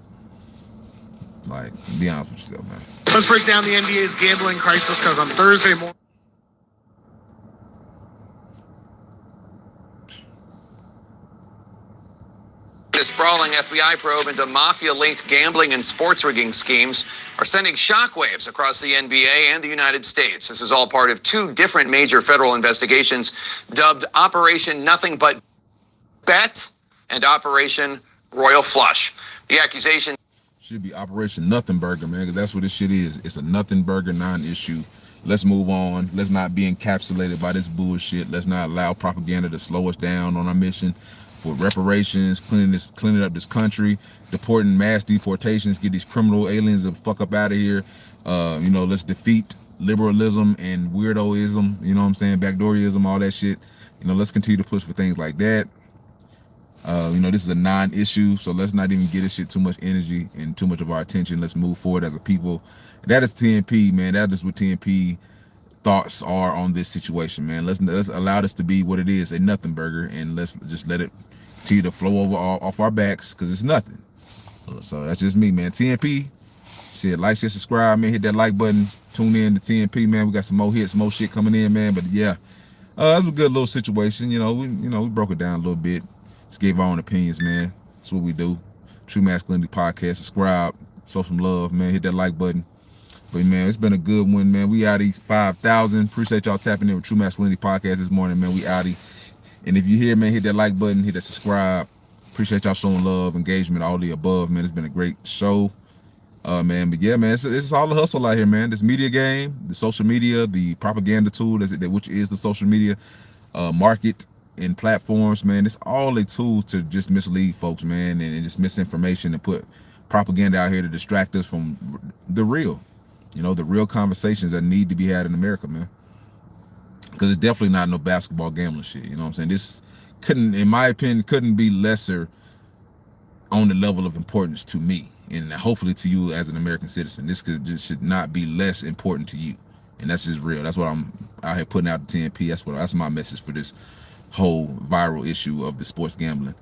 Like, be honest with yourself, man. Let's break down the NBA's gambling crisis, because on Thursday morning, A sprawling FBI probe into mafia-linked gambling and sports rigging schemes are sending shockwaves across the NBA and the United States. This is all part of two different major federal investigations dubbed Operation Nothing But Bet and Operation Royal Flush. The accusation should be Operation Nothing Burger, man, because that's what this shit is. It's a nothing burger, non-issue. Let's move on. Let's not be encapsulated by this bullshit. Let's not allow propaganda to slow us down on our mission. for reparations, cleaning up this country, deporting mass deportations, get these criminal aliens the fuck up out of here. You know, let's defeat liberalism and weirdoism, you know what I'm saying, backdoorism, all that shit. You know, let's continue to push for things like that. You know, this is a non-issue, so let's not even give this shit too much energy and too much of our attention. Let's move forward as a people. That is TNP, man. That is what TNP thoughts are on this situation, man. Let's allow this to be what it is, a nothing burger, and let's just let it continue to flow over off our backs, because it's nothing. So that's just me, man. TNP, shit, like, share, subscribe, man. Hit that like button. Tune in to TNP, man. We got some more hits, more shit coming in, man. But yeah, it was a good little situation. You know, we broke it down a little bit. Just gave our own opinions, man. That's what we do. True Masculinity Podcast. Subscribe, show some love, man. Hit that like button. But man, it's been a good one, man. We outie 5,000. Appreciate y'all tapping in with True Masculinity Podcast this morning, man. We outie. And if you're here, man, hit that like button, hit that subscribe. Appreciate y'all showing love, engagement, all the above, man. It's been a great show, man. But yeah, man, it's all the hustle out here, man. This media game, the social media, the propaganda tool, which is the social media market and platforms, man. It's all a tool to just mislead folks, man, and just misinformation and put propaganda out here to distract us from the real. You know, the real conversations that need to be had in America, man. Because it's definitely not no basketball gambling shit. You know what I'm saying? This couldn't, in my opinion, couldn't be lesser on the level of importance to me, and hopefully to you as an American citizen. This should not be less important to you, and that's just real. That's what I'm out here putting out to TNP. That's my message for this whole viral issue of the sports gambling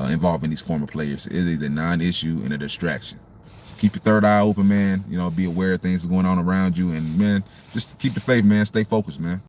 involving these former players. It is a non-issue and a distraction. Keep your third eye open, man. You know, be aware of things going on around you, and man, just keep the faith, man. Stay focused, man.